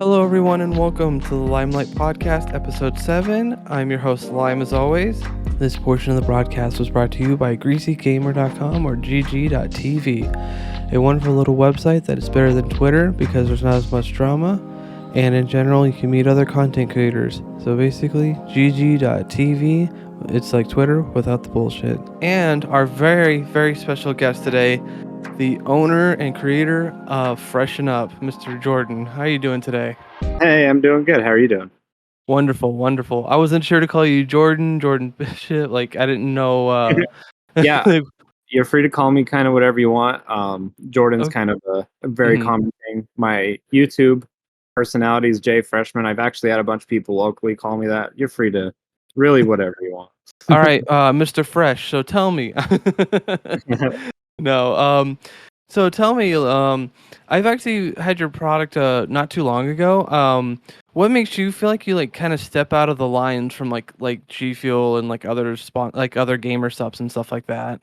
Hello, everyone, and welcome to the Limelight Podcast, Episode 7. I'm your host, Lime, as always. This portion of the broadcast was brought to you by GreasyGamer.com or GG.tv, a wonderful little website that is better than Twitter because there's not as much drama, and in general, you can meet other content creators. So basically, GG.tv, it's like Twitter without the bullshit. And our very, very special guest today, the owner and creator of Freshen Up, Mr. Jordan. How are you doing today? Hey, I'm doing good. How are you doing? Wonderful, wonderful. I wasn't sure to call you Jordan Bishop. Like, I didn't know. Yeah, you're free to call me kind of whatever you want. Jordan's Okay. kind of a very common thing. My YouTube personality is Jay Freshman. I've actually had a bunch of people locally call me that. You're free to really whatever you want. All right, Mr. Fresh. So tell me. No. So tell me. I've actually had your product not too long ago. What makes you feel like you like kind of step out of the lines from like G Fuel and like other gamer subs and stuff like that?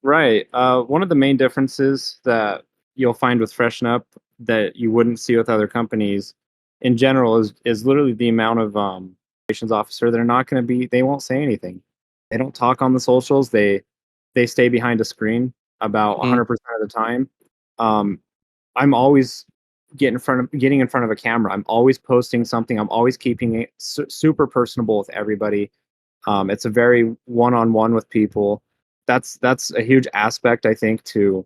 Right. One of the main differences that you'll find with Freshen Up that you wouldn't see with other companies in general is literally the amount of operations officer. They're not going to be. They won't say anything. They don't talk on the socials. They stay behind a screen about Mm-hmm. 100% of the time. Um, I'm always getting in front of a camera. I'm always posting something. I'm always keeping it super personable with everybody. It's a very one-on-one with people. That's a huge aspect, I think, to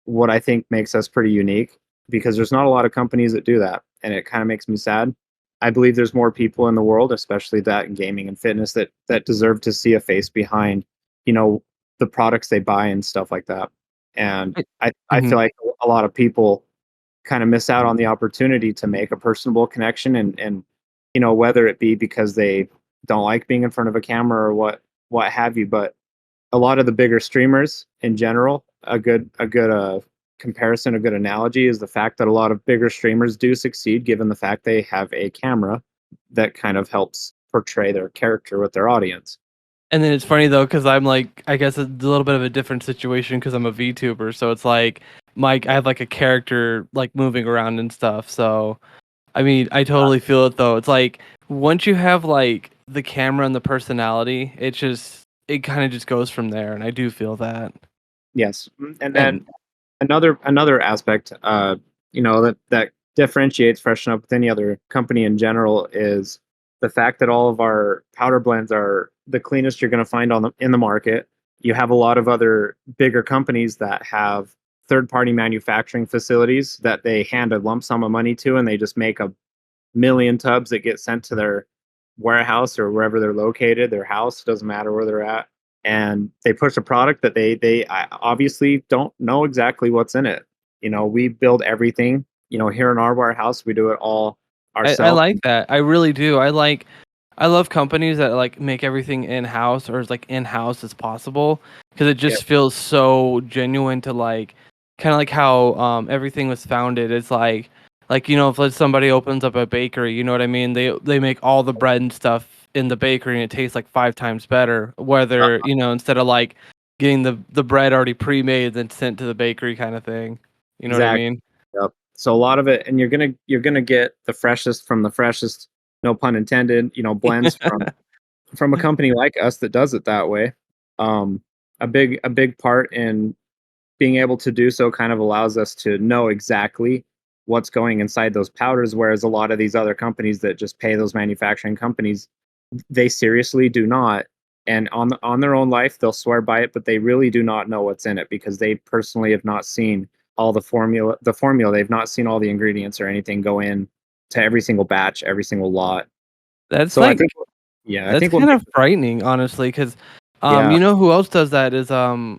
what I think makes us pretty unique because there's not a lot of companies that do that, and it kind of makes me sad. I believe there's more people in the world, especially that in gaming and fitness, that deserve to see a face behind, you know, the products they buy and stuff like that. And I Mm-hmm. feel like a lot of people kind of miss out on the opportunity to make a personable connection and whether it be because they don't like being in front of a camera or what have you. But a lot of the bigger streamers in general, a good comparison, a good analogy is the fact that a lot of bigger streamers do succeed given the fact they have a camera that kind of helps portray their character with their audience. And then it's funny though, because I'm like, I guess it's a little bit of a different situation because I'm a VTuber. So it's like, I have like a character like moving around and stuff. So I mean, I totally feel it though. It's like once you have like the camera and the personality, it kind of just goes from there. And I do feel that. Yes. And then And another aspect that differentiates Freshen Up with any other company in general is the fact that all of our powder blends are the cleanest you're going to find in the market. You have a lot of other bigger companies that have third party manufacturing facilities that they hand a lump sum of money to, and they just make a million tubs that get sent to their warehouse or wherever they're located, their house, doesn't matter where they're at. And they push a product that they obviously don't know exactly what's in it. We build everything. Here in our warehouse, we do it all I ourselves. like that. I really do. I love companies that like make everything in house or as like in house as possible because it Yeah, just feels so genuine to like kind of like how everything was founded. It's like if like, somebody opens up a bakery, you know what I mean? They make all the bread and stuff in the bakery and it tastes like 5 times better. Whether instead of like getting the bread already pre-made then sent to the bakery kind of thing. You know what I exactly. mean? Yep. So a lot of it, and you're gonna get the freshest from the freshest, no pun intended. Blends from a company like us that does it that way. Um, a big part in being able to do so kind of allows us to know exactly what's going inside those powders, whereas a lot of these other companies that just pay those manufacturing companies, they seriously do not. And on their own life, they'll swear by it, but they really do not know what's in it because they personally have not seen all the formula. They've not seen all the ingredients or anything go in to every single batch, every single lot. That's So I like think, yeah, I That's think what kind of makes, frightening, honestly, because yeah, you know who else does that is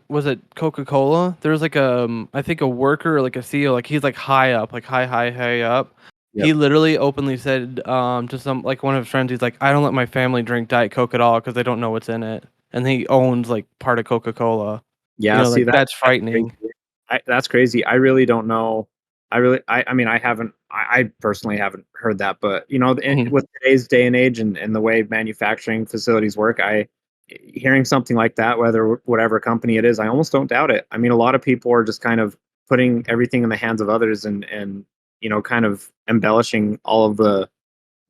was it Coca-Cola? There's like I think a worker or like a CEO, like he's like high up, like high up. yep, He literally openly said to some like one of his friends, he's like, I don't let my family drink Diet Coke at all because they don't know what's in it, and he owns like part of Coca-Cola. yeah. See Like that that's that's crazy. frightening. That's crazy. I really don't know. I mean, I haven't. I personally haven't heard that, but Mhm. with today's day and age and the way manufacturing facilities work, hearing something like that, whether whatever company it is, I almost don't doubt it. I mean, a lot of people are just kind of putting everything in the hands of others, and kind of embellishing all of the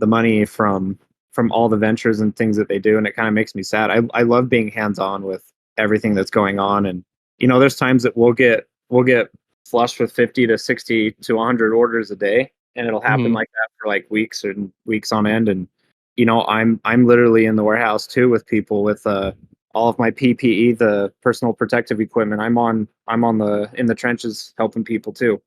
money from all the ventures and things that they do, and it kind of makes me sad. I love being hands on with everything that's going on, and there's times that we'll get flushed with 50 to 60 to 100 orders a day, and it'll happen Mhm. like that for like weeks and weeks on end. And I'm literally in the warehouse too with people with all of my PPE, the personal protective equipment. I'm on the in the trenches helping people too.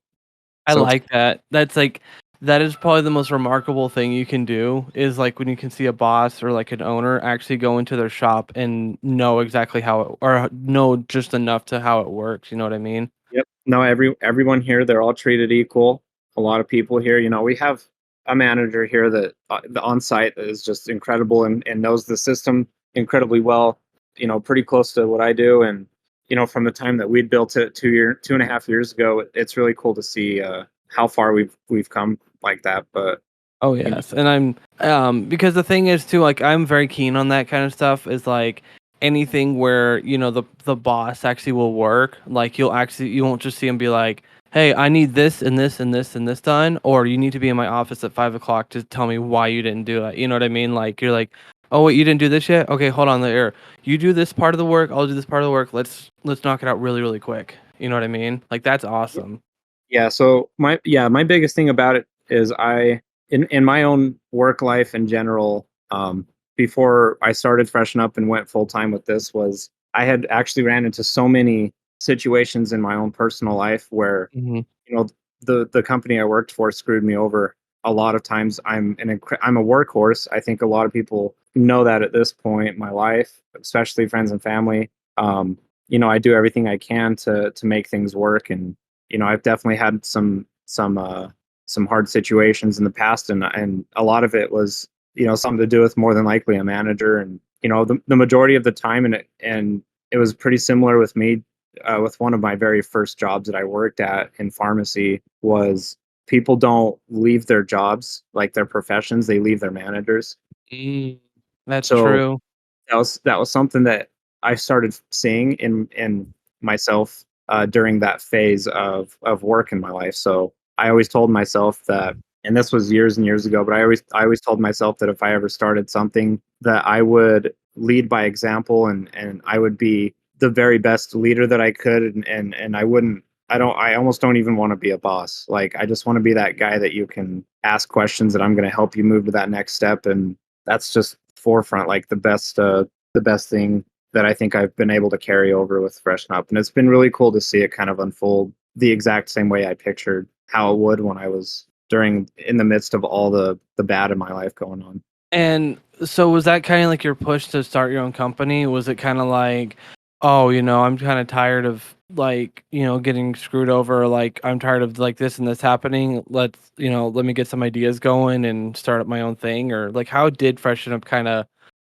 I So it's like that. That's like that is probably the most remarkable thing you can do is like when you can see a boss or like an owner actually go into their shop and know exactly how it or know just enough to how it works. You know what I mean? Yep. No, everyone here, they're all treated equal. A lot of people here, we have a manager here that the on site is just incredible and knows the system incredibly well. Pretty close to what I do, and from the time that we built it 2.5 years ago, it's really cool to see how far we've come like that. But Oh you know, yes, and I'm because the thing is too, like I'm very keen on that kind of stuff. Is like anything where the boss actually will work. Like you won't just see him be like, "Hey, I need this and this and this and this done," or "You need to be in my office at 5 o'clock to tell me why you didn't do it." You know what I mean? Like you're like, "Oh wait, you didn't do this yet? Okay, hold on there. You do this part of the work. I'll do this part of the work. Let's knock it out really really quick." You know what I mean? Like that's awesome. yeah, so my biggest thing about it is in my own work life in general, before I started Freshen Up and went full time with this, was I had actually ran into so many situations in my own personal life where Hmm. you know the company I worked for screwed me over. A lot of times I'm a workhorse. I think a lot of people know that at this point in my life, especially friends and family. Um, I do everything I can to make things work, and I've definitely had some hard situations in the past, and a lot of it was something to do with more than likely a manager, and the majority of the time, and it was pretty similar with me with one of my very first jobs that I worked at in pharmacy. Was people don't leave their jobs, like their professions, they leave their managers. Mm, that's So true. that was something that I started seeing in myself during that phase of work in my life. So I always told myself that, and this was years and years ago, but I always told myself that if I ever started something, that I would lead by example, and I would be the very best leader that I could, and I wouldn't. I almost don't even want to be a boss. Like I just want to be that guy that you can ask questions, that I'm going to help you move to that next step. And that's just forefront, like the best thing that I think I've been able to carry over with Freshen Up. And it's been really cool to see it kind of unfold the exact same way I pictured how it would when I was during in the midst of all the bad in my life going on. And so was that kind of like your push to start your own company? Was it kind of like, oh, I'm kind of tired of like, getting screwed over. Like, I'm tired of like this and this happening. Let me get some ideas going and start up my own thing. Or like, how did Freshen Up kind of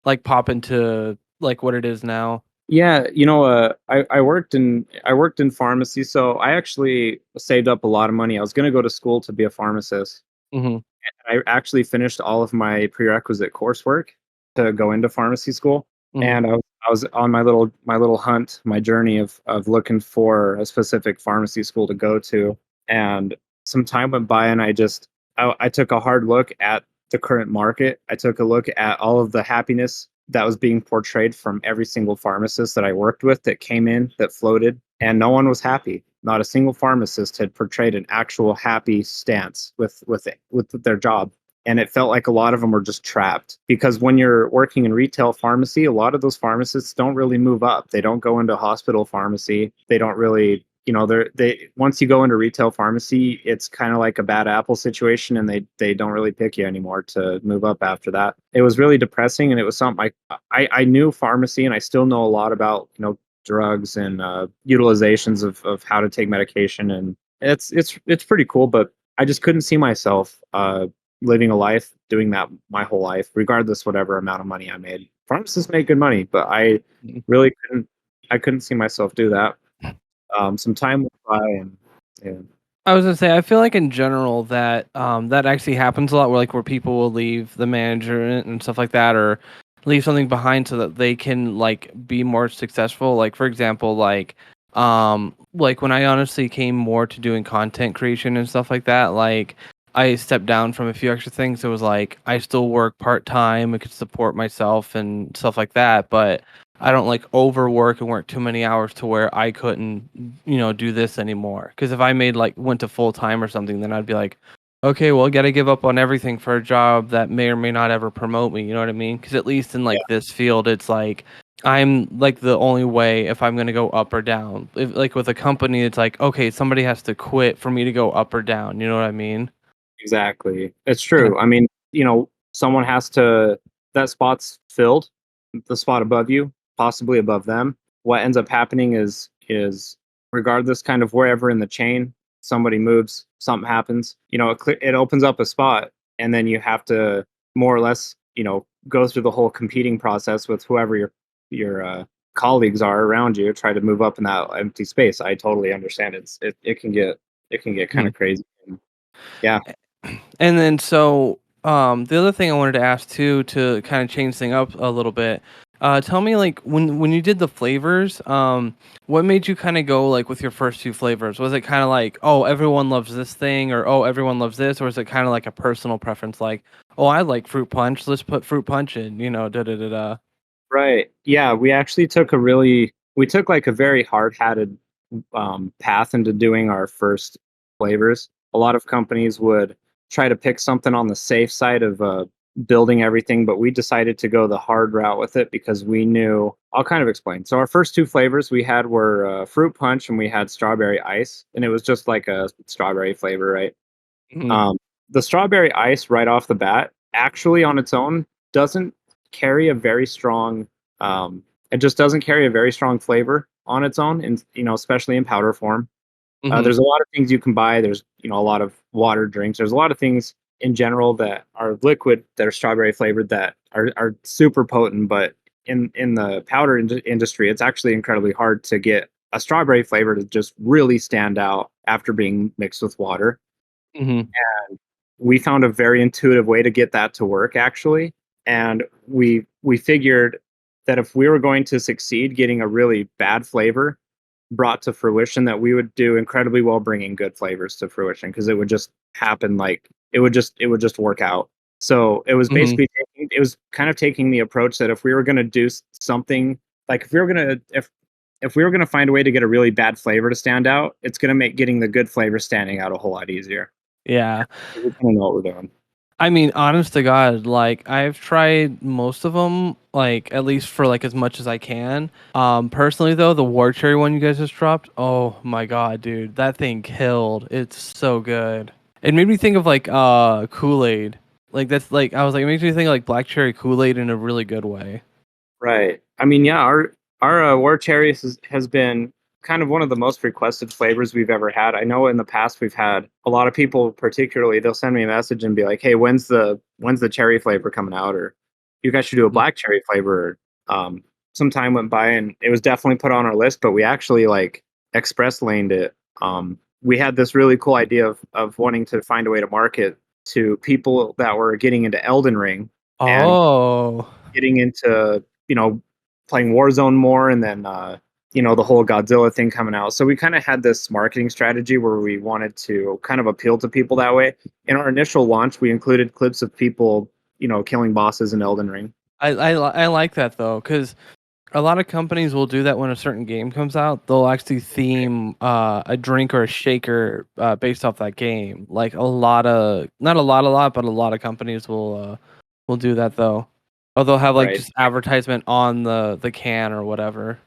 like pop into like what it is now? Yeah, I worked in pharmacy, so I actually saved up a lot of money. I was going to go to school to be a pharmacist. Hmm. I actually finished all of my prerequisite coursework to go into pharmacy school, Hmm. and I was on my little hunt, my journey of looking for a specific pharmacy school to go to. And some time went by, and I took a hard look at the current market. I took a look at all of the happiness that was being portrayed from every single pharmacist that I worked with that came in, that floated, and no one was happy. Not a single pharmacist had portrayed an actual happy stance with their job. And it felt like a lot of them were just trapped, because when you're working in retail pharmacy, a lot of those pharmacists don't really move up. They don't go into hospital pharmacy. They don't really, they once you go into retail pharmacy, it's kind of like a bad apple situation, and they don't really pick you anymore to move up after that. It was really depressing, and it was something I knew pharmacy, and I still know a lot about drugs and utilizations of how to take medication, and it's pretty cool. But I just couldn't see myself living a life doing that my whole life, regardless whatever amount of money I made. Pharmacists make good money, but really I couldn't see myself do that. Some time went by, and yeah. I was gonna say, I feel like in general that that actually happens a lot, where people will leave the manager and stuff like that, or leave something behind so that they can like be more successful. Like for example, like Like when I honestly came more to doing content creation and stuff like that, like I stepped down from a few extra things. It was like I still work part time, I could support myself and stuff like that, but I don't like overwork and work too many hours to where I couldn't, do this anymore. Because if I made like went to full time or something, then I'd be like, okay, well, I got to give up on everything for a job that may or may not ever promote me. You know what I mean? Because at least in Yeah, like this field, it's like I'm like the only way if I'm gonna go up or down. If, like with a company, it's like okay, somebody has to quit for me to go up or down. You know what I mean? exactly. It's Yeah. true. I mean, someone has to, that spot's filled, the spot above you, possibly above them. What ends up happening is regardless kind of wherever in the chain somebody moves, something happens, it opens up a spot, and then you have to more or less, go through the whole competing process with whoever your colleagues are around you, try to move up in that empty space. I totally understand. It can get kind Mhm. of crazy. Yeah. And then so the other thing I wanted to ask too to kind of change thing up a little bit. Tell me like when you did the flavors, what made you kind of go like with your first two flavors? Was it kind of like, oh, everyone loves this thing, or oh, everyone loves this, or is it kind of like a personal preference, like, oh, I like fruit punch, let's put fruit punch in, da da da da. Right. Yeah, we actually took like a very hard-hatted path into doing our first flavors. A lot of companies would try to pick something on the safe side of building everything, but we decided to go the hard route with it because we knew. I'll kind of explain. So our first two flavors we had were fruit punch and we had strawberry ice, and it was just like a strawberry flavor, right? Mhm. Um, the strawberry ice right off the bat, actually on its own, doesn't carry a very strong. Um, it just doesn't carry a very strong flavor on its own, and especially in powder form. Mhm. There's a lot of things you can buy. There's a lot of water drinks. There's a lot of things in general that are liquid that are strawberry flavored that are super potent, but in the powder industry, it's actually incredibly hard to get a strawberry flavor to just really stand out after being mixed with water. Mhm. We found a very intuitive way to get that to work actually, and we figured that if we were going to succeed getting a really bad flavor brought to fruition, that we would do incredibly well bringing good flavors to fruition because it would just happen, like it would just work out. So it was Mhm. basically it was kind of taking the approach that if we were going to do something, like if we were going to find a way to get a really bad flavor to stand out, it's going to make getting the good flavor standing out a whole lot easier. Yeah. We kind of know what we're doing. I mean, honest to God, like I've tried most of them, like at least for like as much as I can. Personally though, the war cherry one you guys just dropped, oh my God, dude, that thing killed. It's so good. It made me think of like Kool-Aid. Like that's like I was like it makes me think of, like black cherry Kool-Aid in a really good way. Right. I mean, yeah, our war cherries has been kind of one of the most requested flavors we've ever had. I know in the past we've had a lot of people, particularly, they'll send me a message and be like, "Hey, when's the cherry flavor coming out?" Or "You guys should do a Mhm. black cherry flavor." Some time went by and it was definitely put on our list, but we actually like express laned it. We had this really cool idea of wanting to find a way to market to people that were getting into Elden Ring and Oh. getting into playing Warzone more, and then the whole Godzilla thing coming out. So we kind of had this marketing strategy where we wanted to kind of appeal to people that way. In our initial launch, we included clips of people killing bosses in Elden Ring. I like that though, because a lot of companies will do that when a certain game comes out. They'll actually theme a drink or a shaker based off that game. Like a lot of, not a lot, but a lot of companies will do that though. Or they'll have like Right. just advertisement on the can or whatever.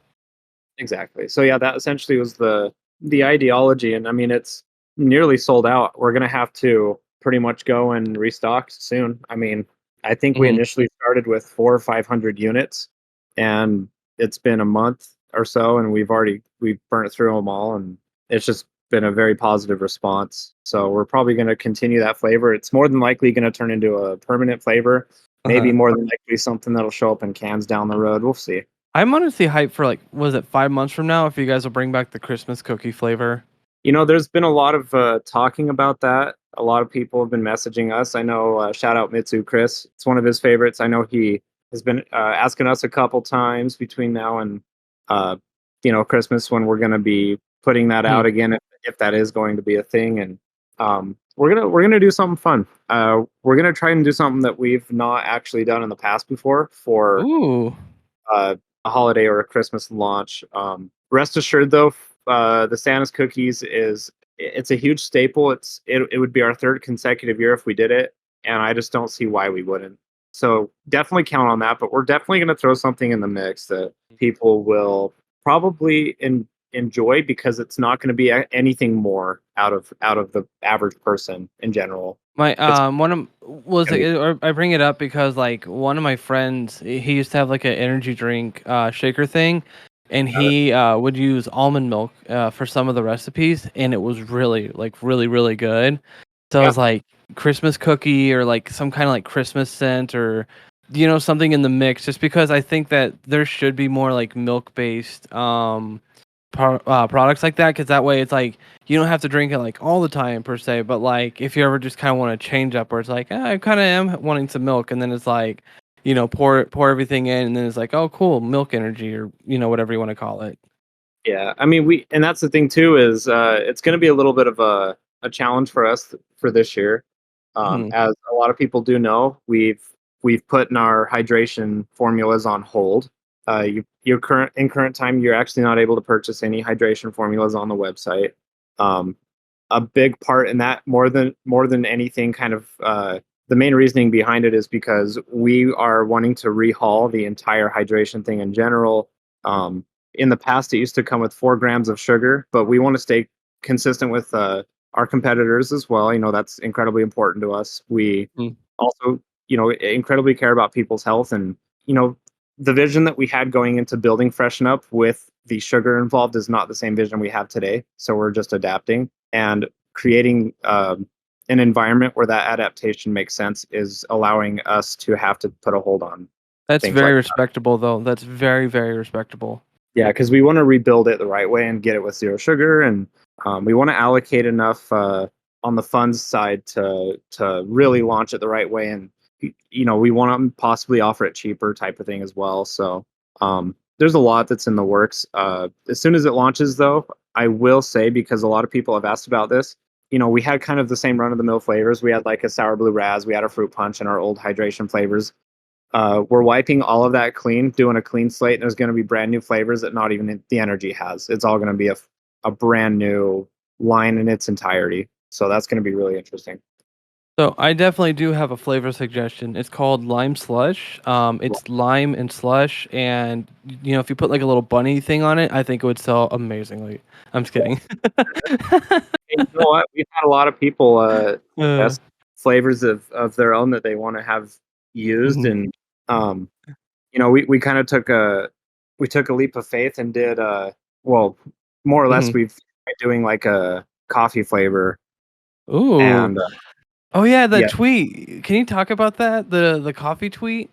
Exactly. So yeah, that essentially was the ideology, and I mean it's nearly sold out. We're gonna have to pretty much go and restock soon. I mean, I think we Hmm. initially started with 400 or 500 units, and it's been a month or so, and we've burnt through them all, and it's just been a very positive response. So we're probably going to continue that flavor. It's more than likely going to turn into a permanent flavor. Maybe Uh-huh. more than likely something that'll show up in cans down the road. We'll see. I'm honestly hyped for like, was it 5 months from now if you guys will bring back the Christmas cookie flavor? There's been a lot of talking about that. A lot of people have been messaging us. I know, shout out Mitsu Chris. It's one of his favorites. I know he has been asking us a couple times between now and Christmas when we're going to be putting that Mhm. out again, if that is going to be a thing. And we're gonna do something fun. We're gonna try and do something that we've not actually done in the past before for Ooh. uh, a holiday or a Christmas launch. Rest assured, though, the Santa's cookies it's a huge staple. It would be our third consecutive year if we did it, and I just don't see why we wouldn't. So definitely count on that. But we're definitely going to throw something in the mix that people will probably enjoy because it's not going to be anything more out of the average person in general. My It's one of was going to it, be or I bring it up because like one of my friends, he used to have like an energy drink shaker thing, and he would use almond milk for some of the recipes, and it was really like really good. So yeah. it's like Christmas cookie or like some kind of like Christmas scent or something in the mix. Just because I think that there should be more like milk based products like that, because that way it's like you don't have to drink it like all the time per se, but like if you ever just kind of want to change up where it's like I kind of am wanting some milk, and then it's like pour everything in, and then it's like, oh cool, milk energy, or whatever you want to call it. Yeah, I mean, and that's the thing too is it's going to be a little bit of a challenge for us for this year. Hmm. As a lot of people do know, we've put in our hydration formulas on hold. In current time, you're actually not able to purchase any hydration formulas on the website. Um, a big part in that, more than anything, kind of the main reasoning behind it is because we are wanting to rehaul the entire hydration thing in general. In the past, it used to come with 4 grams of sugar, but we want to stay consistent with our competitors as well. That's incredibly important to us. We also, incredibly care about people's health, and you know, the vision that we had going into building Freshen Up with the sugar involved is not the same vision we have today. So we're just adapting and creating an environment where that adaptation makes sense is allowing us to have to put a hold on That's things very like respectable, though. That's very respectable. yeah, because we want to rebuild it the right way and get it with zero sugar, and we want to allocate enough on the funds side to really launch it the right way, and we want to possibly offer it cheaper type of thing as well. So there's a lot that's in the works. As soon as it launches, though, I will say, because a lot of people have asked about this. We had kind of the same run of the mill flavors. We had like a sour blue raz, we had a fruit punch, and our old hydration flavors. We're wiping all of that clean, doing a clean slate, and there's going to be brand new flavors that not even the energy has. It's all going to be a brand new line in its entirety. So that's going to be really interesting. So I definitely do have a flavor suggestion. It's called lime slush. It's lime and slush, and if you put like a little bunny thing on it, I think it would sell amazingly. I'm just kidding. And you know what? We've had a lot of people uh, test flavors of their own that they want to have used, mhm, and um, we kind of took a leap of faith and did well, more or less mhm. we've tried doing like a coffee flavor, Ooh. and Oh yeah, that yeah. tweet. Can you talk about that? The coffee tweet?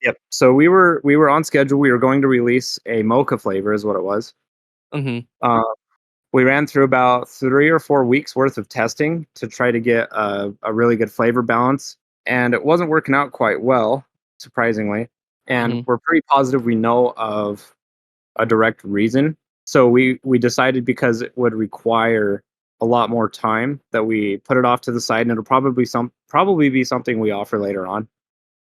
Yep. So we were on schedule. We were going to release a mocha flavor, is what it was. Mhm. Uh, we ran through about 3 or 4 weeks worth of testing to try to get a really good flavor balance, and it wasn't working out quite well, surprisingly. And Mhm. we're pretty positive we know of a direct reason. So we decided, because it would require a lot more time, that we put it off to the side, and it'll probably be something we offer later on.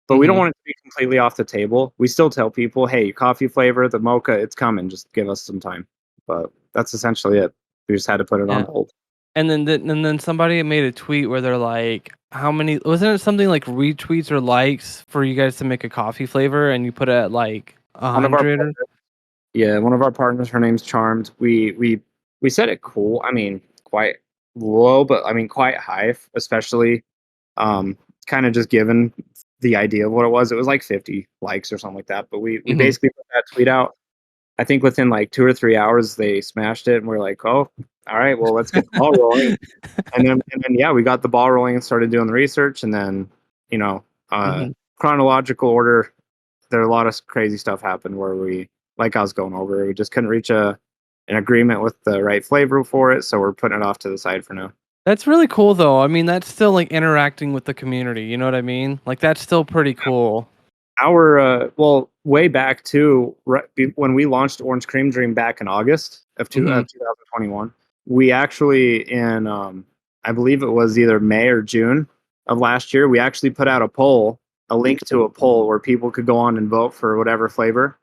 But we don't Mhm. want it to be completely off the table. We still tell people, "Hey, coffee flavor, the mocha, it's coming. Just give us some time." But that's essentially it. We just had to put it on Yeah. hold. And then somebody made a tweet where they're like, how many wasn't it something like retweets or likes for you guys to make a coffee flavor, and you put it at like a One of our hundred or Yeah, one of our partners, her name's Charmed. We said it cool. I mean, quite low, but I mean quite high, especially um kind of just given the idea of what it was. It was like 50 likes or something like that. But we Mhm. basically put that tweet out. I think within like 2 or 3 hours they smashed it, and we're like, oh, all right, well, let's get the ball rolling. And then yeah, we got the ball rolling and started doing the research, and then you know, uh Mhm. chronological order, there a lot of crazy stuff happened where like I was going over, we just couldn't reach an agreement with the right flavor for it, so we're putting it off to the side for now. That's really cool though. I mean, that's still like interacting with the community, you know what I mean? Like that's still pretty cool. Way back too, when we launched Orange Cream Dream back in August of Hmm. 2021, we actually I believe it was either May or June of last year, we actually put out a link to a poll where people could go on and vote for whatever flavor.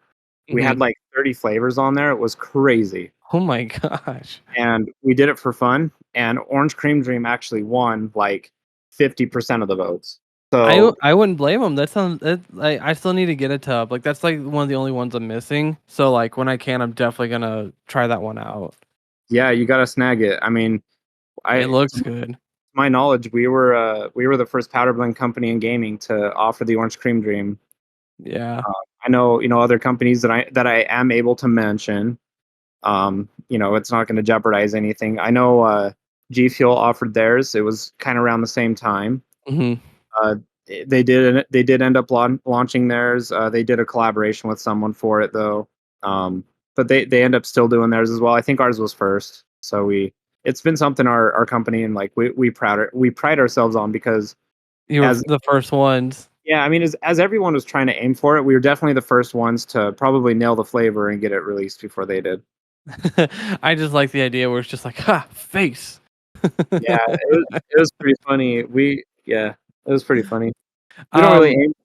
We Hmm. had like 30 flavors on there. It was crazy. Oh my gosh. And we did it for fun. And Orange Cream Dream actually won like 50% of the votes. So I wouldn't blame them. That sounds. I still need to get a tub. Like that's like one of the only ones I'm missing. So like when I can, I'm definitely gonna try that one out. yeah, you got to snag it. I mean, It to looks good. my knowledge, we were the first powder blend company in gaming to offer the Orange Cream Dream. Yeah. I know, other companies that I am able to mention. It's not going to jeopardize anything. I know G Fuel offered theirs. It was kind of around the same time. Hmm. Uh, they did end up launching theirs. They did a collaboration with someone for it though. But they end up still doing theirs as well. I think ours was first. So it's been something our company and like we pride ourselves on because You were as the first ones. yeah, I mean as everyone was trying to aim for it, we were definitely the first ones to probably nail the flavor and get it released before they did. I just like the idea where it's just like, ha, face. Yeah, it was pretty funny. It was pretty funny. um, We don't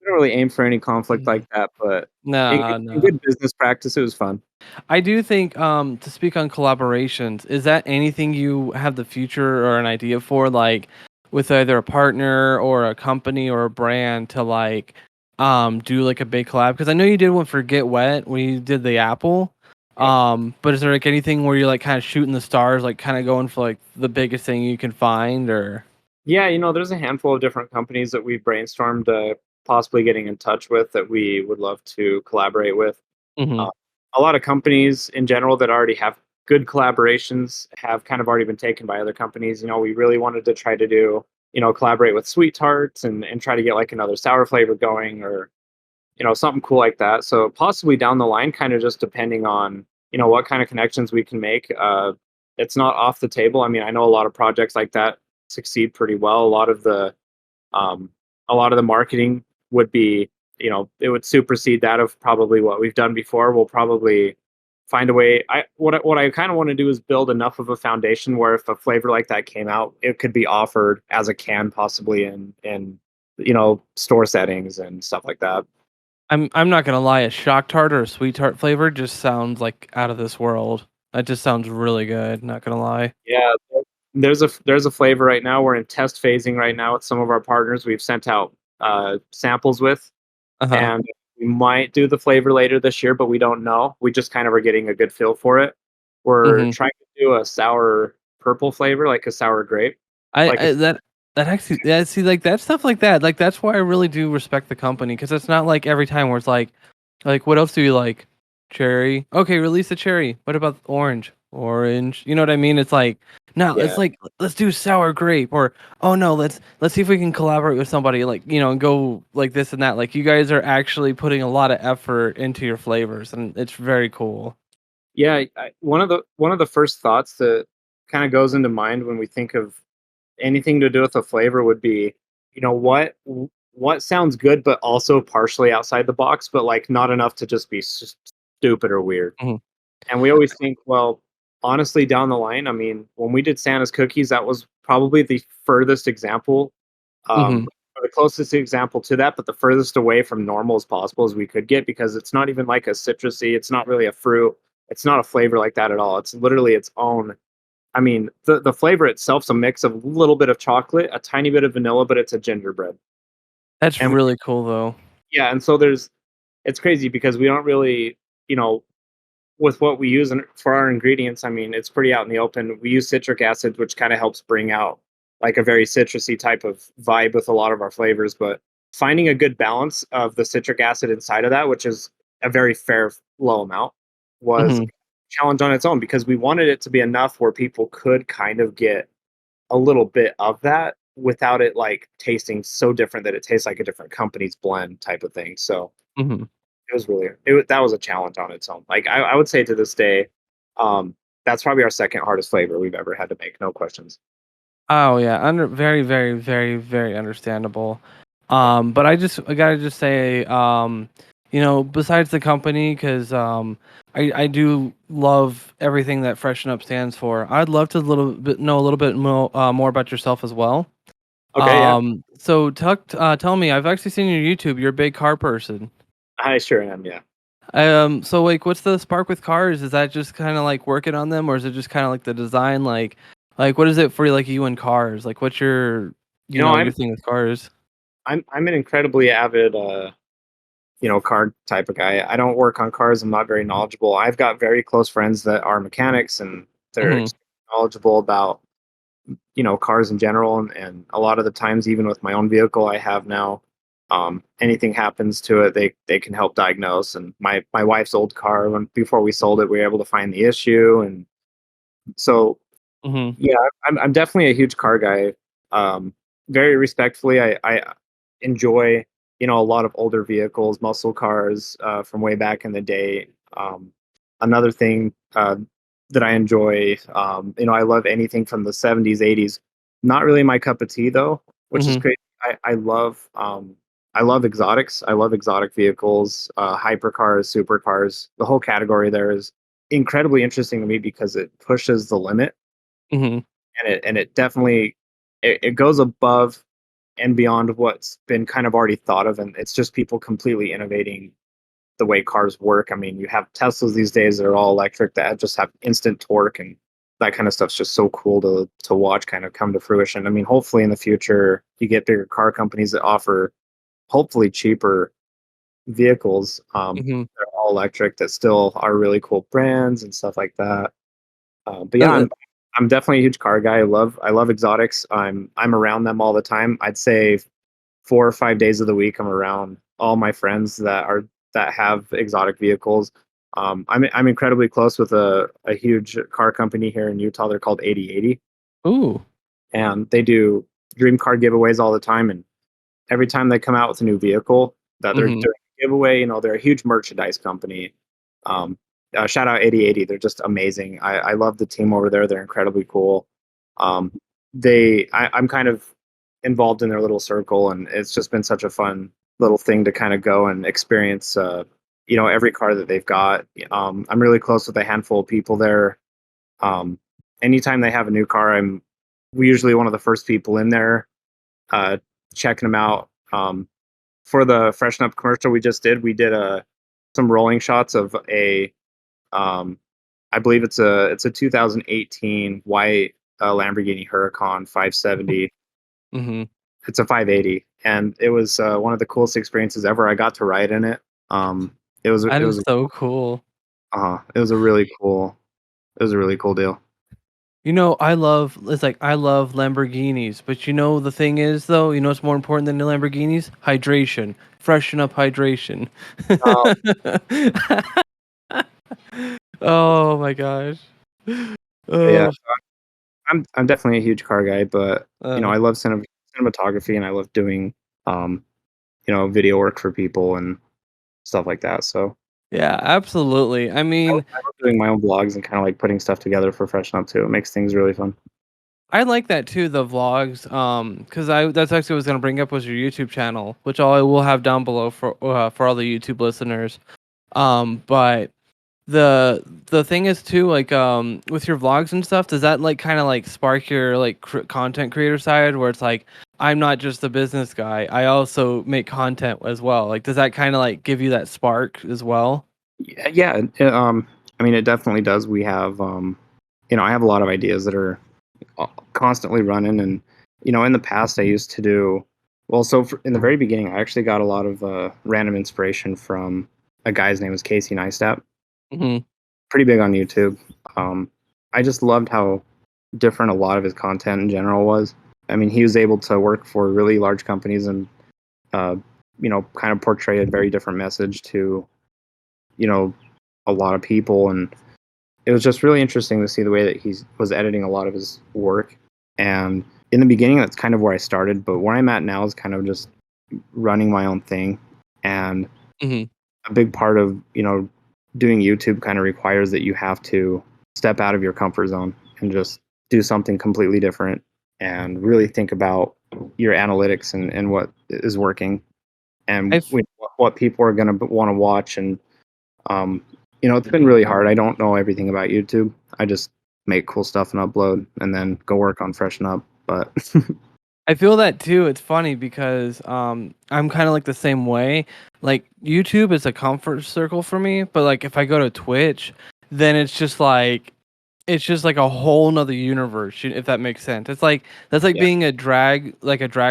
really aim for any conflict mhm. like that, but Nah, in nah. good business practice, it was fun. I do think to speak on collaborations, is that anything you have the future or an idea for, like with either a partner or a company or a brand to like do like a big collab? Because I know you did one for Get Wet when you did the Apple. Yep. But is there like anything where you're like kind of shooting the stars, like kind of going for like the biggest thing you can find, or? Yeah, there's a handful of different companies that we brainstormed possibly getting in touch with that we would love to collaborate with. Mm-hmm. Uh, a lot of companies in general that already have good collaborations have kind of already been taken by other companies. We really wanted to try to do, collaborate with Sweet Tarts and try to get like another sour flavor going or something cool like that. So possibly down the line, kind of just depending on what kind of connections we can make. It's not off the table. I mean, I know a lot of projects like that succeed pretty well. Um, a lot of the marketing would be, it would supersede that of probably what we've done before. We'll probably find a way. What I kind of want to do is build enough of a foundation where if a flavor like that came out, it could be offered as a can, possibly in store settings and stuff like that. I'm not gonna lie, a shock tart or a sweet tart flavor just sounds like out of this world. That just sounds really good. Not gonna lie. Yeah, there's a flavor right now. We're in test phasing right now with some of our partners. We've sent out samples with, Uh huh. and we might do the flavor later this year, but we don't know. We just kind of are getting a good feel for it. We're Mm-hmm. trying to do a sour purple flavor, like a sour grape, like a I that actually, yeah, see, like that stuff like that, like that's why I really do respect the company because it's not like every time where it's like what else do you like? Cherry. Okay, release the cherry. What about orange? Orange. You know what I mean? It's like no, it's yeah. like let's do sour grape or oh no, let's see if we can collaborate with somebody like and go like this and that. Like you guys are actually putting a lot of effort into your flavors and it's very cool. Yeah, one of the first thoughts that kind of goes into mind when we think of anything to do with a flavor would be, what sounds good, but also partially outside the box, but like not enough to just be stupid or weird. Mhm. And we always think, well, honestly, down the line, I mean, when we did Santa's cookies, that was probably the furthest example, Mhm. or the closest example to that, but the furthest away from normal as possible as we could get because it's not even like a citrusy, it's not really a fruit, it's not a flavor like that at all. It's literally its own. I mean, the flavor itself's a mix of a little bit of chocolate, a tiny bit of vanilla, but it's a gingerbread. That's And really cool though. yeah, and so it's crazy because we don't really, you know, with what we use for our ingredients, I mean, it's pretty out in the open. We use citric acid, which kind of helps bring out like a very citrusy type of vibe with a lot of our flavors. But finding a good balance of the citric acid inside of that, which is a very fair low amount, was a Mhm. challenge on its own because we wanted it to be enough where people could kind of get a little bit of that without it like tasting so different that it tastes like a different company's blend type of thing. So Mhm. that was a challenge on its own. Like I would say to this day, um, that's probably our second hardest flavor we've ever had to make. No questions. Oh yeah, very, very, very, very understandable. But I gotta just say, besides the company, because I do love everything that Freshen Up stands for. I'd love to know a little bit more about yourself as well. Okay, yeah. So tell me, I've actually seen your YouTube. You're a big car person. I sure am, yeah. So like, what's the spark with cars? Is that just kind of like working on them, or is it just kind of like the design? Like what is it for like you and cars? Like, what's your, You know, your thing with cars? I'm an incredibly avid car type of guy. I don't work on cars. I'm not very knowledgeable. I've got very close friends that are mechanics and they're Mm-hmm. extremely knowledgeable about cars in general, and a lot of the times, even with my own vehicle I have now, anything happens to it, they can help diagnose. And my wife's old car, when before we sold it, we were able to find the issue. And so Mm-hmm. yeah, I'm definitely a huge car guy. Very respectfully, I enjoy a lot of older vehicles, muscle cars from way back in the day. Another thing that I enjoy, I love anything from the 70s, 80s. Not really my cup of tea though, which is Mm-hmm. crazy. I love exotics. I love exotic vehicles, hypercars, supercars. The whole category there is incredibly interesting to me because it pushes the limit, Mm-hmm. and it definitely it goes above and beyond what's been kind of already thought of, and it's just people completely innovating the way cars work. I mean, you have Teslas these days that are all electric that just have instant torque, and that kind of stuff's just so cool to watch kind of come to fruition. I mean, hopefully in the future you get bigger car companies that offer hopefully cheaper vehicles Mm-hmm. that are all electric that still are really cool brands and stuff like that. But yeah, Uh, I'm definitely a huge car guy. I love exotics. I'm around them all the time. I'd say 4 or 5 days of the week I'm around all my friends that have exotic vehicles. I'm incredibly close with a huge car company here in Utah. They're called 8080, ooh. and they do dream car giveaways all the time. And every time they come out with a new vehicle that they're Mm-hmm. doing a giveaway, they're a huge merchandise company. Um, Shout out 8080. They're just amazing. I love the team over there. They're incredibly cool. Um, I'm kind of involved in their little circle, and it's just been such a fun little thing to kind of go and experience, every car that they've got. I'm really close with a handful of people there. Um, Anytime they have a new car, I'm we usually one of the first people in there, uh, checking them out. For the freshen up commercial we just did, we did some rolling shots of um, I believe it's a 2018 white Lamborghini Huracan 570. Mm-hmm. It's a 580, and it was one of the coolest experiences ever. I got to ride in it. It was That it is was so cool. it was a really cool deal. I love Lamborghinis, but the thing is though, what's more important than the Lamborghinis? Hydration. Freshen up hydration. Uh, Oh my gosh. yeah, Oh, I'm definitely a huge car guy, but uh, I love cinematography, and I love doing um, video work for people and stuff like that. So yeah, absolutely. I mean, I love doing my own vlogs and kind of like putting stuff together for Freshen Up too. It makes things really fun. I like that too, the vlogs. Because I that's actually what I was gonna bring up was your YouTube channel, which I will have down below for all the YouTube listeners. But the thing is too, like with your vlogs and stuff, does that like kind of like spark your like content creator side where it's like I'm not just a business guy, I also make content as well. Like, does that kind of like give you that spark as well? Yeah, yeah. I mean, it definitely does. We have, I have a lot of ideas that are constantly running, and in the past, I used to do well. So in the very beginning, I actually got a lot of random inspiration from a guy's name was Casey Neistat. Mm-hmm. Pretty big on YouTube. Um, I just loved how different a lot of his content in general was. I mean, he was able to work for really large companies and, uh, kind of portray a very different message to, you know, a lot of people. And it was just really interesting to see the way that he was editing a lot of his work. And in the beginning, that's kind of where I started. But where I'm at now is kind of just running my own thing. And Mm-hmm. a big part of, doing YouTube kind of requires that you have to step out of your comfort zone and just do something completely different and really think about your analytics and what is working and I've what people are going to want to watch. And um, it's been really hard. I don't know everything about YouTube. I just make cool stuff and upload, and then go work on freshen up. But I feel that too. It's funny because I'm kind of like the same way. Like YouTube is a comfort circle for me, but like if I go to Twitch, then it's just like a whole nother universe, if that makes sense. It's like that's like yeah, being a drag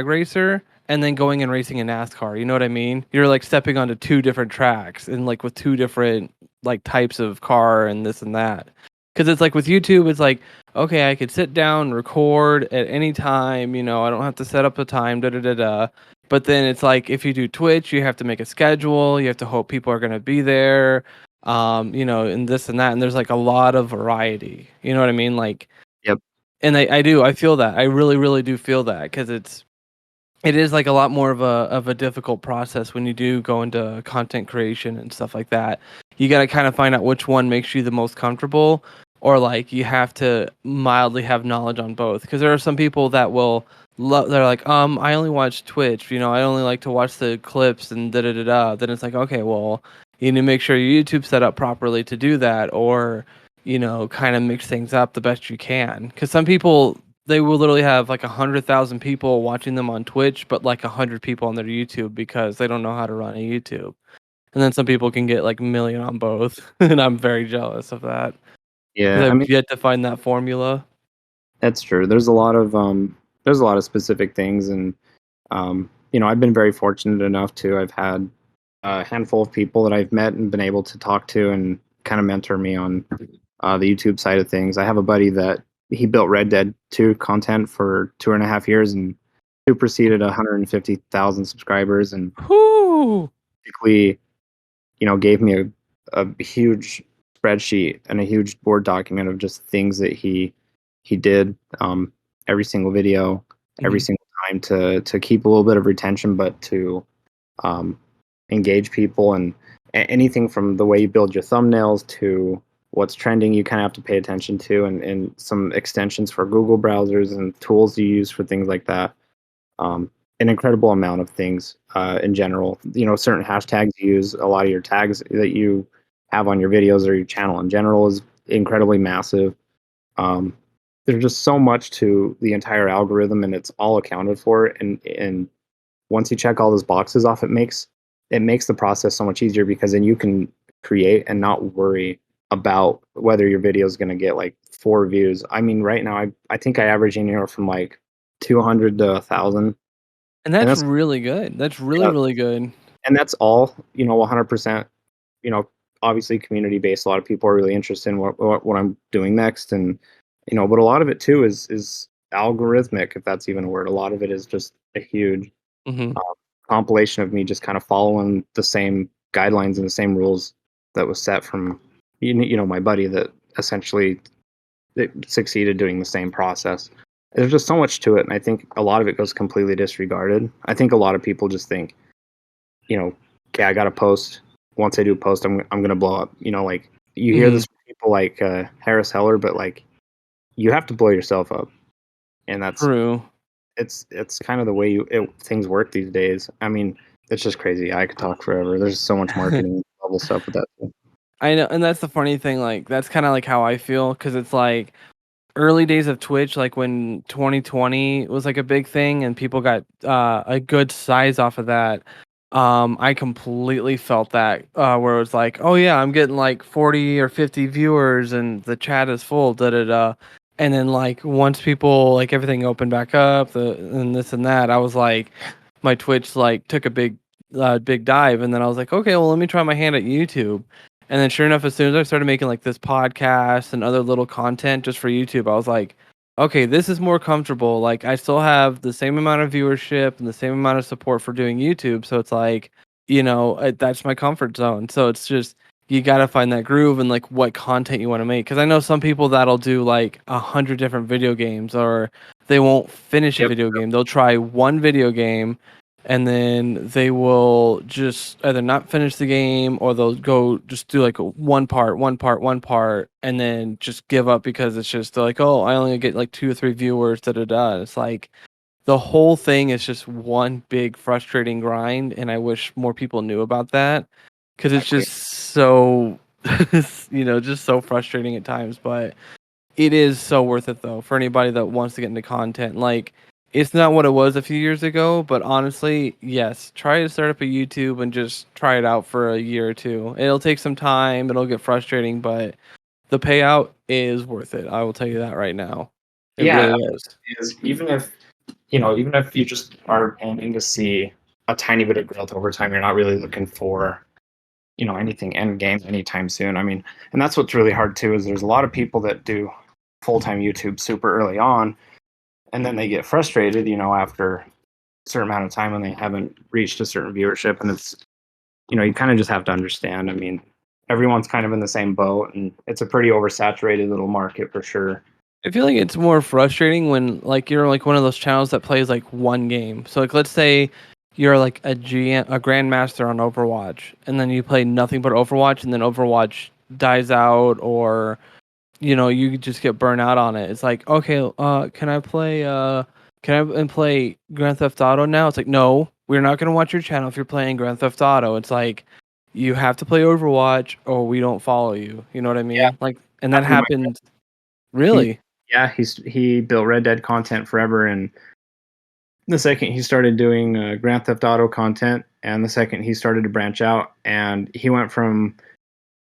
racer and then going and racing in NASCAR. You know what I mean? You're like stepping onto two different tracks and like with two different like types of car and this and that. Because it's like with YouTube, it's like okay, I could sit down, record at any time. I don't have to set up a time. Da da da da. But then it's like if you do Twitch, you have to make a schedule. You have to hope people are gonna be there and this and that, and there's like a lot of variety. You know what I mean? Like, yep, and I feel that. I really, really do feel that because it is like a lot more of a difficult process when you do go into content creation and stuff like that. You got to kind of find out which one makes you the most comfortable, or like you have to mildly have knowledge on both. Because there are some people that will they're like, I only watch Twitch. I only like to watch the clips and da da da da. Then it's like, okay, well, you need to make sure your YouTube's set up properly to do that, or kind of mix things up the best you can. Because some people they will literally have like 100,000 people watching them on Twitch, but like 100 people on their YouTube because they don't know how to run a YouTube. And then some people can get like a million on both, and I'm very jealous of that yeah. because I I've mean, yet to find that formula. that's true. There's a lot of specific things, and I've been very fortunate enough to I've had a handful of people that I've met and been able to talk to and kind of mentor me on the YouTube side of things. I have a buddy that he built Red Dead 2 content for 2.5 years and superseded 150,000 subscribers, and Whoo! basically, gave me a huge spreadsheet and a huge Word document of just things that he did every single video, every Mhm. single time to keep a little bit of retention, but to um, engage people and anything from the way you build your thumbnails to what's trending you kind of have to pay attention to, and some extensions for Google browsers and tools you use for things like that. An incredible amount of things in general. Certain hashtags you use, a lot of your tags that you have on your videos or your channel in general is incredibly massive. Um, there's just so much to the entire algorithm, and it's all accounted for. And once you check all those boxes off, it makes the process so much easier because then you can create and not worry about whether your video is going to get like 4 views. I mean, right now I think I average anywhere from like 200 to 1,000, And and that's that's really good. That's really, yeah, really good. and that's all 100%. You know, obviously community based. A lot of people are really interested in what I'm doing next, and but a lot of it too is algorithmic, if that's even a word. A lot of it is just a huge Hmm. uh, compilation of me just kind of following the same guidelines and the same rules that was set from my buddy that essentially succeeded doing the same process. There's just so much to it, and I think a lot of it goes completely disregarded. I think a lot of people just think, okay, I got to post. Once I do post, I'm gonna blow up. Like you hear Hmm. this from people like Harris Heller, but like you have to blow yourself up, and True. it's kind of the way things work these days. I mean, it's just crazy. I could talk forever. There's so much marketing level stuff with that. I know, and that's the funny thing. Like that's kind of like how I feel because it's like early days of Twitch, like when 2020 was like a big thing and people got a good size off of that. I completely felt that where it was like, oh yeah, I'm getting like 40 or 50 viewers and the chat is full, da da da. And then like once people like everything opened back up, and this and that, I was like, my Twitch like took a big dive, and then I was like, okay, well let me try my hand at YouTube. And then sure enough, as soon as I started making like this podcast and other little content just for YouTube, I was like, okay, this is more comfortable. Like I still have the same amount of viewership and the same amount of support for doing YouTube. So it's like, that's my comfort zone. So it's just you got to find that groove and like what content you want to make. Because I know some people that'll do like 100 different video games, or they won't finish a Yep. video game. They'll try one video game and then they will just either not finish the game or they'll go just do like a one part, and then just give up because it's just like, oh, I only get like 2 or 3 viewers, da da da. It's like the whole thing is just one big frustrating grind, and I wish more people knew about that because it's Exactly. just so just so frustrating at times. But it is so worth it though for anybody that wants to get into content. Like, it's not what it was a few years ago, but honestly, yes, try to start up a YouTube and just try it out for a year or two. It'll take some time, it'll get frustrating, but the payout is worth it. I will tell you that right now. It Yeah, really is. is even if you just are aiming to see a tiny bit of growth over time, you're not really looking for anything end game anytime soon. I mean, and that's what's really hard too is there's a lot of people that do full-time YouTube super early on, and then they get frustrated, after a certain amount of time when they haven't reached a certain viewership, and it's you kind of just have to understand. I mean, everyone's kind of in the same boat, and it's a pretty oversaturated little market for sure. I feel like it's more frustrating when like you're like one of those channels that plays like one game. So like let's say you're like a grandmaster on Overwatch, and then you play nothing but Overwatch, and then Overwatch dies out, or you just get burnt out on it. It's like, okay, can I play Grand Theft Auto now? It's like, no, we're not gonna watch your channel if you're playing Grand Theft Auto. It's like you have to play Overwatch or we don't follow you. You know what I Yeah, mean? Like, and that happened to my happened he really. yeah he built Red Dead content forever, and the second he started doing Grand Theft Auto content, and the second he started to branch out, and he went from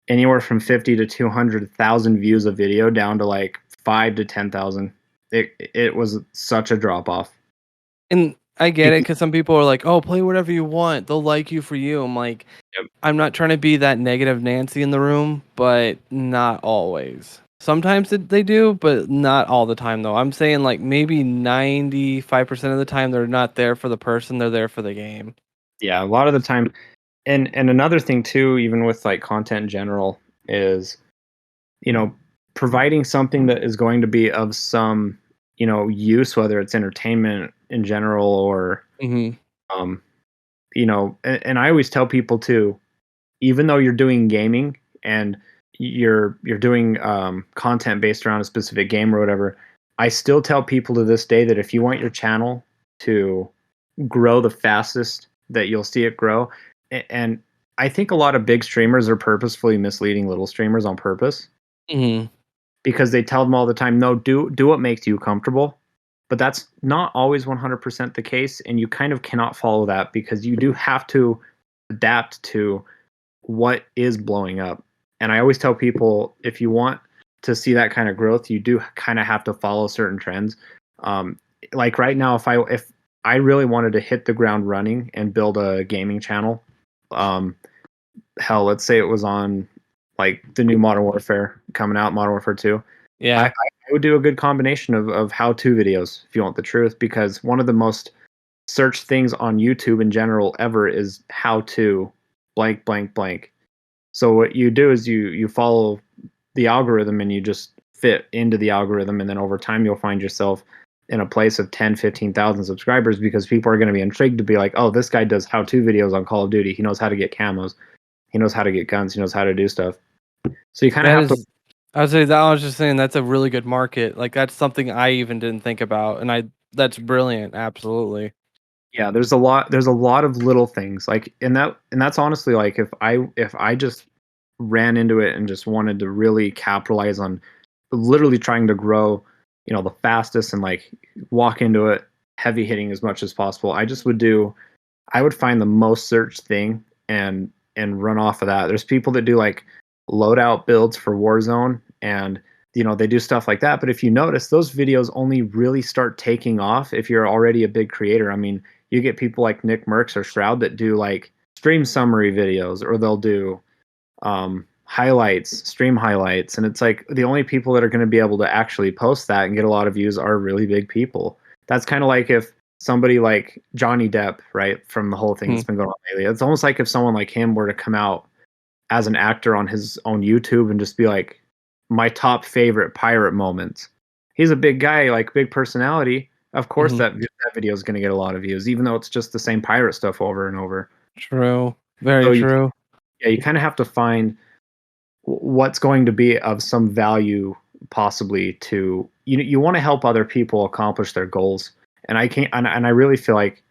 anywhere from 50 to 200,000 views a video down to like 5 to 10,000. It was such a drop off. And I get it because some people are like, "Oh, play whatever you want. They'll like you for you." I'm like, Yep. I'm not trying to be that negative Nancy in the room, but not always. Sometimes they do, but not all the time, though. I'm saying like maybe 95% of the time they're not there for the person, they're there for the game. Yeah, a lot of the time. And another thing too, even with like content in general, is you know providing something that is going to be of some use, whether it's entertainment in general or Hmm. um and I always tell people too, even though you're doing gaming and you're doing content based around a specific game or whatever, I still tell people to this day that if you want your channel to grow the fastest that you'll see it grow, and I think a lot of big streamers are purposefully misleading little streamers on purpose Hmm. because they tell them all the time, no, do what makes you comfortable. But that's not always 100% the case, and you kind of cannot follow that because you do have to adapt to what is blowing up. And I always tell people, if you want to see that kind of growth, you do kind of have to follow certain trends. Like right now, if I really wanted to hit the ground running and build a gaming channel, um, hell, let's say it was on like the new Modern Warfare coming out, Modern Warfare 2. I Yeah. would do a good combination of how-to videos, if you want the truth, because one of the most searched things on YouTube in general ever is how to blank blank blank. So what you do is you follow the algorithm and you just fit into the algorithm, and then over time you'll find yourself in a place of 10, 15,000 subscribers because people are going to be intrigued to be like, oh, this guy does how-to videos on Call of Duty. He knows how to get camos. He knows how to get guns. He knows how to do stuff. So you kind of That have to. is, I was saying that I was just saying that's a really good market. Like that's something I even didn't think about, and that's brilliant. Absolutely. Yeah, there's a lot of little things like and that's honestly like if I just ran into it and just wanted to really capitalize on literally trying to grow, the fastest and like walk into it heavy hitting as much as possible. I would find the most searched thing and run off of that. There's people that do like loadout builds for Warzone, and they do stuff like that. But if you notice, those videos only really start taking off if you're already a big creator. I mean, you get people like Nick Merckx or Shroud that do like stream summary videos, or they'll do highlights, stream highlights, and it's like the only people that are going to be able to actually post that and get a lot of views are really big people. That's kind of like if somebody like Johnny Depp, right, from the whole thing Hmm. that's been going on lately. It's almost like if someone like him were to come out as an actor on his own YouTube and just be like, my top favorite pirate moments. He's a big guy, like big personality. Of course, Hmm. that video is going to get a lot of views, even though it's just the same pirate stuff over and over. True. Very So true. you kind of have to find what's going to be of some value, possibly to you want to help other people accomplish their goals, And I can't, and I really feel like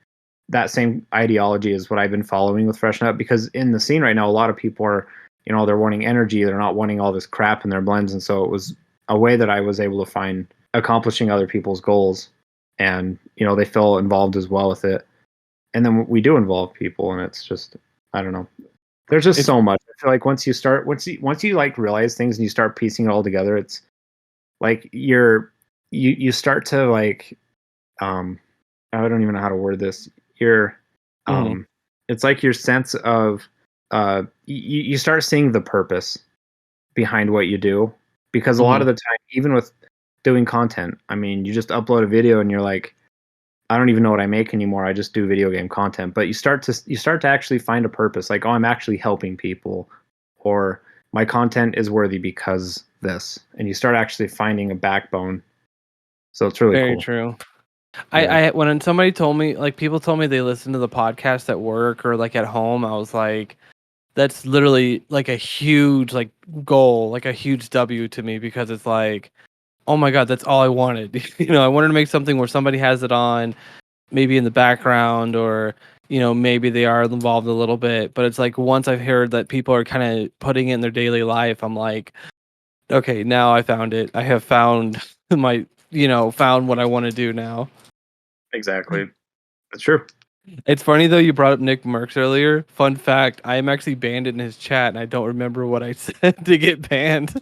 that same ideology is what I've been following with Freshen Up, because in the scene right now, a lot of people are, they're wanting energy. They're not wanting all this crap in their blends. And so it was a way that I was able to find accomplishing other people's goals, and, they feel involved as well with it. And then we do involve people, and it's just, I don't know. There's just so much. I feel like once you like realize things and you start piecing it all together, it's like you start to like, I don't even know how to word this. It's like your sense of, you start seeing the purpose behind what you do, because a lot of the time, even with doing content, I mean, you just upload a video and you're like, I don't even know what I make anymore. I just do video game content. But you start to actually find a purpose, like, oh, I'm actually helping people, or my content is worthy because this, and you start actually finding a backbone. So it's really Very cool. true. Yeah. I when somebody told me, like, people told me they listen to the podcast at work or like at home, I was like, that's literally like a huge like goal, like a huge W to me, because it's like, oh my god, that's all I wanted. I wanted to make something where somebody has it on, maybe in the background, or maybe they are involved a little bit, but it's like once I've heard that people are kind of putting it in their daily life, I'm like, okay, now I found it. I have found my, found what I want to do now. Exactly. That's true. It's funny though, you brought up Nick Merckx earlier. Fun fact, I am actually banned in his chat and I don't remember what I said to get banned.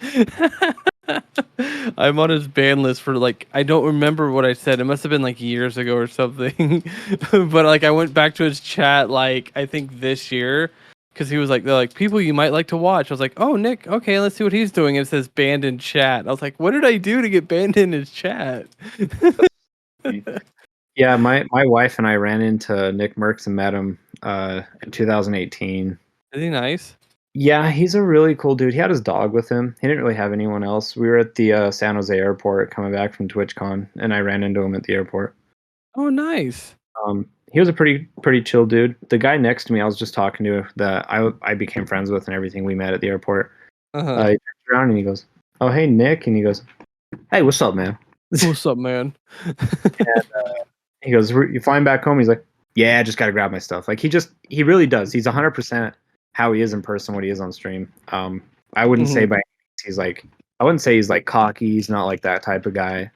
I'm on his ban list for like, I don't remember what I said. It must have been like years ago or something. But like I went back to his chat like I think this year, because he was like, they're like, people you might like to watch. I was like, oh, Nick, okay, let's see what he's doing. It says banned in chat. I was like, what did I do to get banned in his chat? Yeah, my wife and I ran into Nick Merckx and met him in 2018. Is he nice? Yeah, he's a really cool dude. He had his dog with him. He didn't really have anyone else. We were at the San Jose airport coming back from TwitchCon, and I ran into him at the airport. Oh, nice. He was a pretty chill dude. The guy next to me, I was just talking to, that I became friends with and everything. We met at the airport. Uh-huh. He turns around and he goes, "Oh, hey, Nick," and he goes, "Hey, what's up, man?" What's up, man? And he goes, "You flying back home?" He's like, "Yeah, I just got to grab my stuff." Like he really does. He's 100% how he is in person, what he is on stream. I wouldn't say by any means he's like, I wouldn't say he's like cocky. He's not like that type of guy.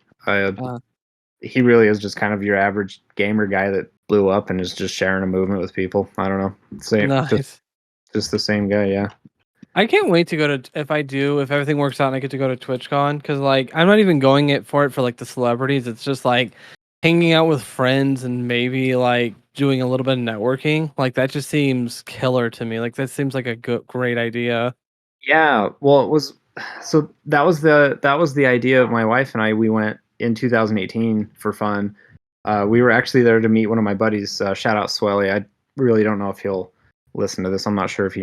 He really is just kind of your average gamer guy that blew up and is just sharing a movement with people. I don't know. Same, Nice. just the same guy. Yeah. I can't wait to go to, if everything works out and I get to go to TwitchCon, because like I'm not even going for it for like the celebrities. It's just like hanging out with friends and maybe like doing a little bit of networking. Like that just seems killer to me. Like that seems like a great idea. Yeah. Well, it was, so that was the idea of my wife and I. We went in 2018 for fun. We were actually there to meet one of my buddies. Shout out Swelly. I really don't know if he'll listen to this. I'm not sure if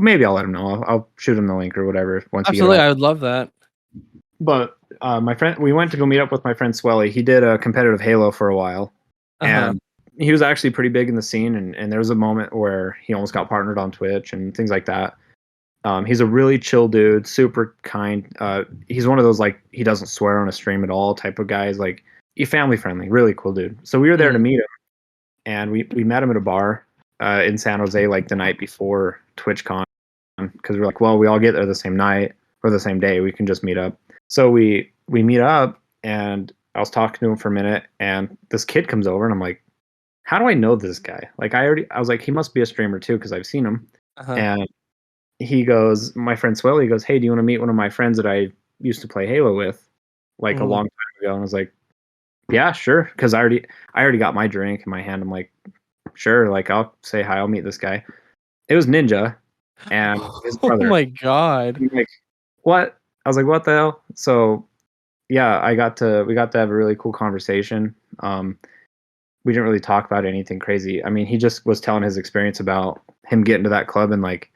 maybe I'll let him know. I'll shoot him the link or whatever once Absolutely, you get it I would love that. But my friend, we went to go meet up with my friend Swelly. He did a competitive Halo for a while, and he was actually pretty big in the scene. And there was a moment where he almost got partnered on Twitch and things like that. He's a really chill dude, super kind. He's one of those like he doesn't swear on a stream at all type of guys. Like he's family friendly, really cool dude. So we were there to meet him, and we met him at a bar in San Jose like the night before TwitchCon, because we're like, well, we all get there the same night or the same day. We can just meet up. So we meet up, and I was talking to him for a minute, and this kid comes over, and I'm like, how do I know this guy? Like I was like, he must be a streamer too, because I've seen him. And he goes, my friend Swelly goes, hey, do you want to meet one of my friends that I used to play Halo with like a long time ago? And I was like, yeah, sure. Because I already got my drink in my hand. I'm like, sure, like I'll say hi, I'll meet this guy. It was Ninja and his brother. Oh my god. I'm like, what? I was like, what the hell? So yeah, we got to have a really cool conversation. We didn't really talk about anything crazy. I mean, he just was telling his experience about him getting to that club, and like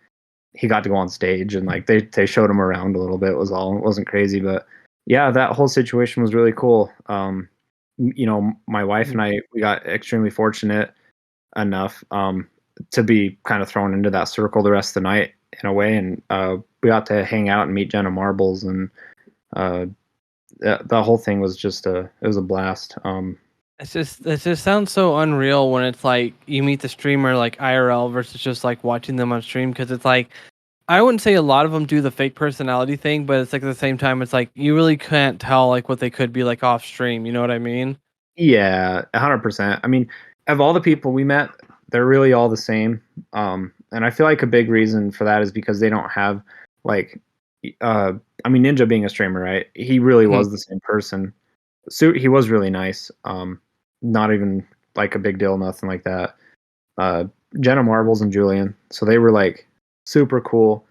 he got to go on stage, and like they showed him around a little bit, was all. It wasn't crazy, but yeah, that whole situation was really cool. My wife and I, we got extremely fortunate enough to be kind of thrown into that circle the rest of the night in a way, and we got to hang out and meet Jenna Marbles, and the whole thing was just it was a blast. It just sounds so unreal when it's like you meet the streamer like IRL versus just like watching them on stream, because it's like I wouldn't say a lot of them do the fake personality thing, but it's like at the same time it's like you really can't tell like what they could be like off stream. You know what I mean? Yeah, 100%. I mean, of all the people we met, they're really all the same. And I feel like a big reason for that is because they don't have like, uh, I mean, Ninja being a streamer, right? He really Mhm. was the same person. So he was really nice. Not even like a big deal, nothing like that. Uh, Jenna Marbles and Julian, so they were like super cool.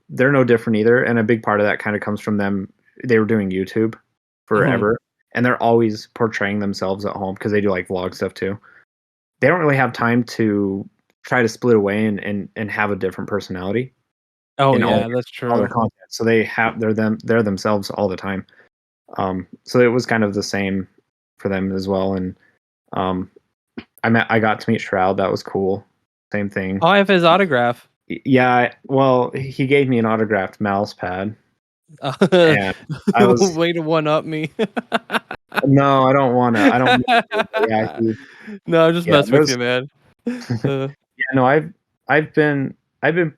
They're no different either, and a big part of that kind of comes from them. They were doing YouTube Mhm. forever, and they're always portraying themselves at home because they do like vlog stuff too. They don't really have time to try to split away and have a different personality Oh in yeah, that's all their true. content. So they're themselves all the time. So it was kind of the same for them as well. And um, I got to meet Shroud. That was cool. Same thing. Oh, I have his autograph. Yeah. Well, he gave me an autographed mouse pad, and I was Way to one up me. no, I don't want to. I don't. Yeah, No, I'm just yeah. messing with you, man. Uh, Yeah, no, I've been I've been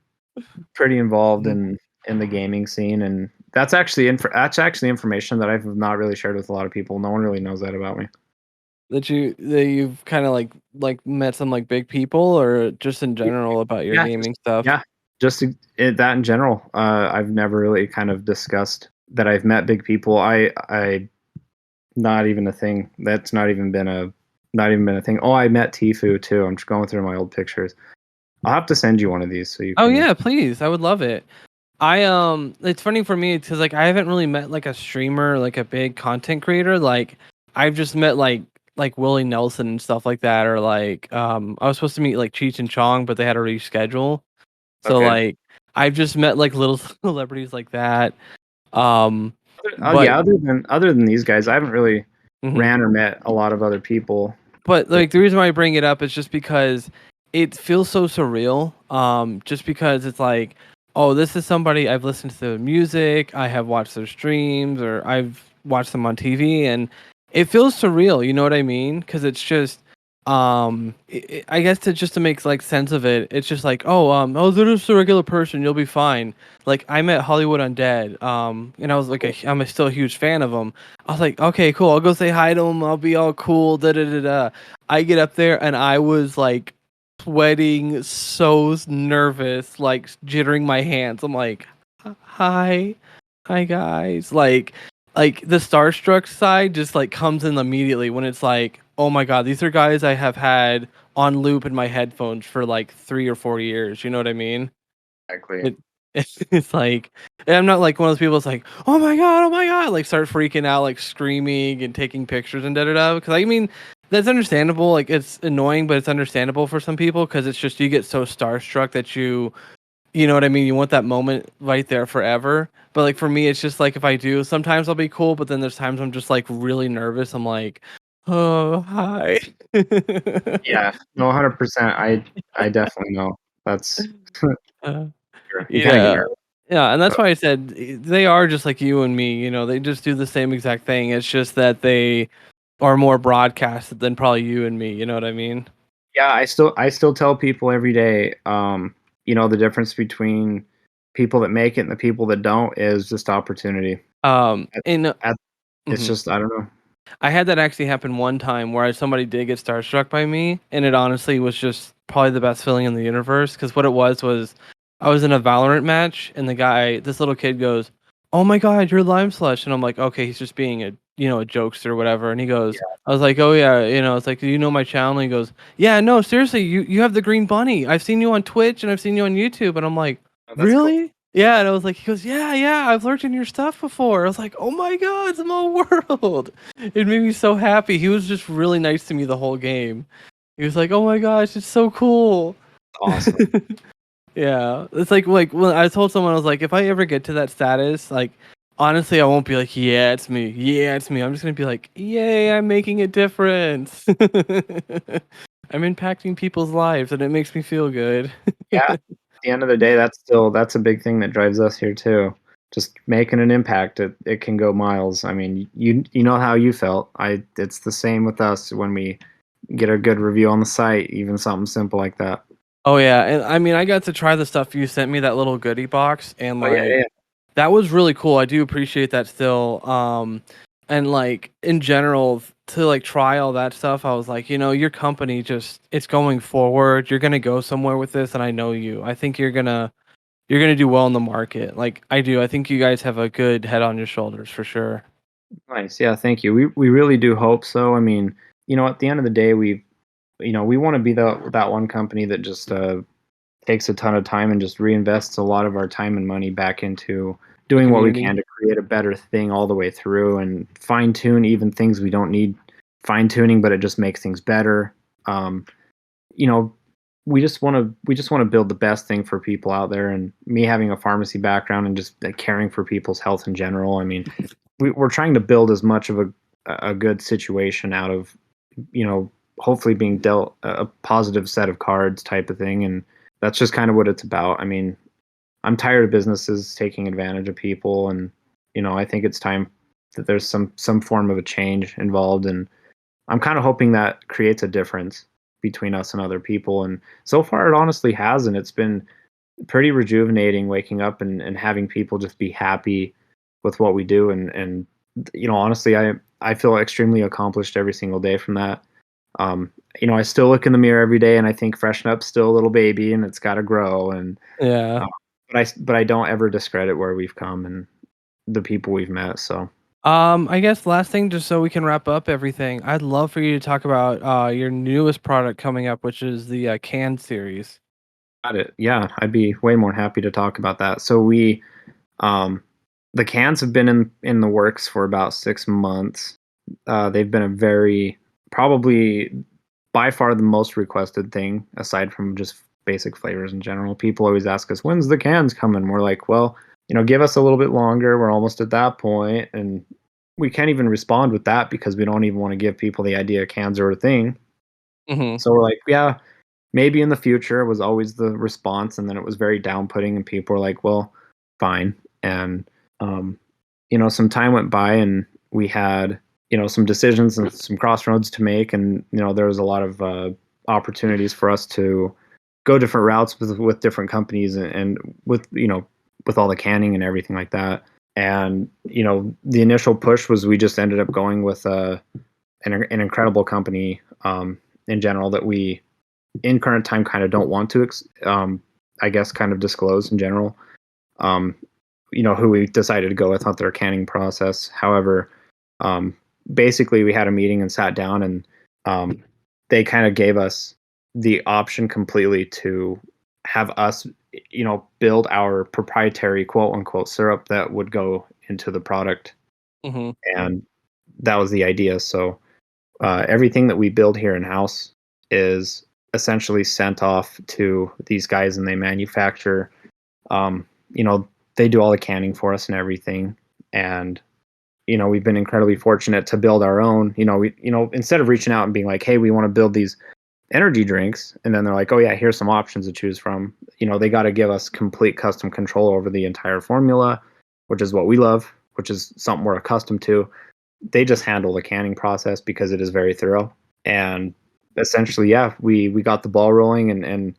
pretty involved mhm. in the gaming scene, and that's actually information that I've not really shared with a lot of people. No one really knows that about me. That you've kind of like met some like big people, or just in Y- general about your Yeah, just gaming stuff. yeah, that in general. I've never really kind of discussed that I've met big people. I not even a thing. That's not even been a thing. Oh, I met Tifu too. I'm just going through my old pictures. I'll have to send you one of these so you Oh can. yeah, please. I would love it. It's funny for me because like I haven't really met like a streamer, like a big content creator. Like I've just met like Willie Nelson and stuff like that, or like I was supposed to meet like Cheech and Chong, but they had to reschedule. So Okay. like I've just met like little celebrities like that. Um, but Yeah, other than these guys, I haven't really mhm. ran or met a lot of other people. But That, like the reason why I bring it up is just because it feels so surreal. Just because it's like, oh, this is somebody I've listened to their music, I have watched their streams, or I've watched them on TV, and it feels surreal. You know what I mean? Because it's just, I guess to just to make like sense of it, it's just like, oh, they're just a regular person, you'll be fine. Like I met Hollywood Undead, and I was like, still a huge fan of them. I was like, okay, cool. I'll go say hi to him. I'll be all cool. Da da da da. I get up there and I was like sweating, so nervous, like jittering my hands. I'm like, hi, hi guys. Like the starstruck side just like comes in immediately when it's like, oh my god, these are guys I have had on loop in my headphones for like 3 or 4 years. You know what I mean? exactly. It it's like, and I'm not like one of those people that's like, oh my god, like start freaking out, like screaming and taking pictures and da da da. Because I mean, that's understandable. Like it's annoying, but it's understandable for some people because it's just you get so starstruck that you know what I mean. You want that moment right there forever. But like for me, it's just like if I do, sometimes I'll be cool, but then there's times I'm just like really nervous. I'm like, oh hi. Yeah, no, 100%. I definitely know. That's Uh, you kind of get Yeah. nervous. Yeah, and that's But why I said they are just like you and me, you know, they just do the same exact thing. It's just that they are more broadcasted than probably you and me, you know what I mean? yeah, I still tell people every day, the difference between people that make it and the people that don't is just opportunity. At, And at, it's mhm. just I don't know. I had that actually happen one time where somebody did get starstruck by me, and it honestly was just probably the best feeling in the universe. Because what it was I was in a Valorant match, and this little kid goes, "Oh my God, you're Lime Slush," and I'm like, "Okay, he's just being a jokester or whatever." And he goes, "I was like, oh yeah, it's like, do you know my channel?" And he goes, "Yeah, no, seriously, you have the green bunny. I've seen you on Twitch and I've seen you on YouTube," and I'm like, Oh, that's cool. "Really?" Yeah, and I was like, he goes, "Yeah, yeah, I've lurked in your stuff before." I was like, "Oh my God, small world." It made me so happy. He was just really nice to me the whole game. He was like, "Oh my gosh, it's so cool." Awesome. Yeah, it's like when I told someone, I was like, if I ever get to that status, like honestly, I won't be like, yeah, it's me, yeah, it's me. I'm just gonna be like, yay, I'm making a difference. I'm impacting people's lives, and it makes me feel good. Yeah. At the end of the day, that's a big thing that drives us here too. just making an impact, it can go miles. I mean, you know how you felt. It's the same with us when we get a good review on the site, even something simple like that. Oh yeah, and I mean, I got to try the stuff you sent me, that little goodie box, and Oh yeah, like yeah. that was really cool. I do appreciate that still. And like in general, to like try all that stuff, I was like, your company just it's going forward. You're gonna go somewhere with this, and I know you. I think you're gonna do well in the market. Like I do. I think you guys have a good head on your shoulders for sure. Nice. Yeah, thank you. We really do hope so. I mean, at the end of the day, we want to be that one company that just takes a ton of time and just reinvests a lot of our time and money back into The doing what we community. can to create a better thing all the way through and fine tune even things we don't need fine tuning, but it just makes things better. Um, you know, we just want to build the best thing for people out there. And me having a pharmacy background and just caring for people's health in general, I mean, we're trying to build as much of a good situation out of you know hopefully being dealt a positive set of cards type of thing, and that's just kind of what it's about. I mean, I'm tired of businesses taking advantage of people, and I think it's time that there's some form of a change involved, and I'm kind of hoping that creates a difference between us and other people. And so far it honestly has, and it's been pretty rejuvenating waking up and having people just be happy with what we do. And honestly, I feel extremely accomplished every single day from that. um I still look in the mirror every day and I think Freshen Up's still a little baby and it's got to grow. And Yeah. uh, but I don't ever discredit where we've come and the people we've met. So I guess last thing, just so we can wrap up everything, I'd love for you to talk about your newest product coming up, which is the can series. got it. Yeah, I'd be way more happy to talk about that. So um the cans have been in the works for about 6 months. They've been a very probably by far the most requested thing aside from just basic flavors in general. People always ask us, when's the cans coming? We're like, well, give us a little bit longer. We're almost at that point, and we can't even respond with that because we don't even want to give people the idea cans are a thing. Mm-hmm. So we're like, yeah, maybe in the future was always the response, and then it was very down-putting, and people were like, well, fine. And um, some time went by, and we had some decisions and some crossroads to make, and there was a lot of opportunities for us to go different routes with different companies, and with with all the canning and everything like that. And the initial push was we just ended up going with an incredible company in general that we in current time kind of don't want to I guess kind of disclose in general. um, who we decided to go with on their canning process. However, um, basically we had a meeting and sat down, and they kind of gave us the option completely to have us build our proprietary quote unquote syrup that would go into the product. Mm-hmm. And that was the idea. So everything that we build here in house is essentially sent off to these guys, and they manufacture. Um, you know, they do all the canning for us and everything. And we've been incredibly fortunate to build our own. Instead of reaching out and being like, "Hey, we want to build these energy drinks," and then they're like, "Oh yeah, here's some options to choose from." They got to give us complete custom control over the entire formula, which is what we love, which is something we're accustomed to. They just handle the canning process because it is very thorough. And essentially, yeah, we got the ball rolling, and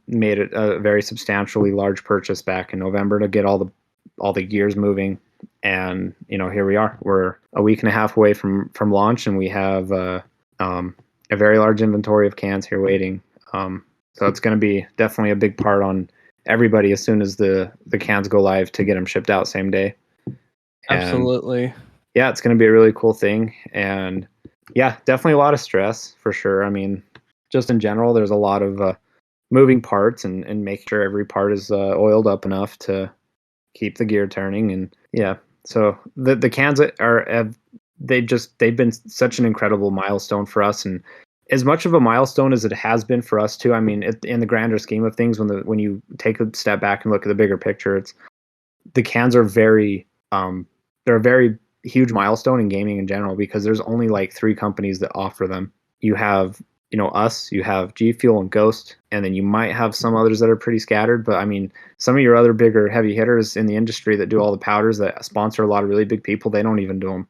made it a very substantially large purchase back in November to get all the gears moving. And here we are. We're a week and a half away from launch, and we have a very large inventory of cans here waiting. So it's going to be definitely a big part on everybody as soon as the cans go live to get them shipped out same day. And Absolutely. yeah, it's going to be a really cool thing. And yeah, definitely a lot of stress for sure. I mean, just in general, there's a lot of moving parts, and making sure every part is oiled up enough to keep the gear turning. And yeah, so the cans they've been such an incredible milestone for us, and as much of a milestone as it has been for us too. I mean, in the grander scheme of things, when you take a step back and look at the bigger picture, it's the cans are they're a very huge milestone in gaming in general because there's only like 3 companies that offer them. You have us, you have G Fuel and Ghost, and then you might have some others that are pretty scattered. But I mean, some of your other bigger heavy hitters in the industry that do all the powders that sponsor a lot of really big people, they don't even do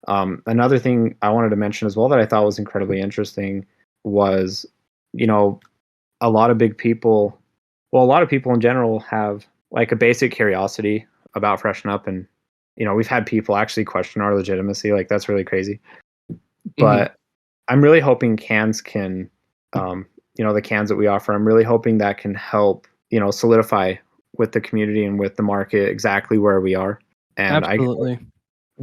them. Another thing I wanted to mention as well that I thought was incredibly interesting was, a lot of big people, well, a lot of people in general have like a basic curiosity about Freshen Up, and we've had people actually question our legitimacy. Like that's really crazy. Hmm. But I'm really hoping cans can, the cans that we offer, I'm really hoping that can help, solidify with the community and with the market exactly where we are. And Absolutely.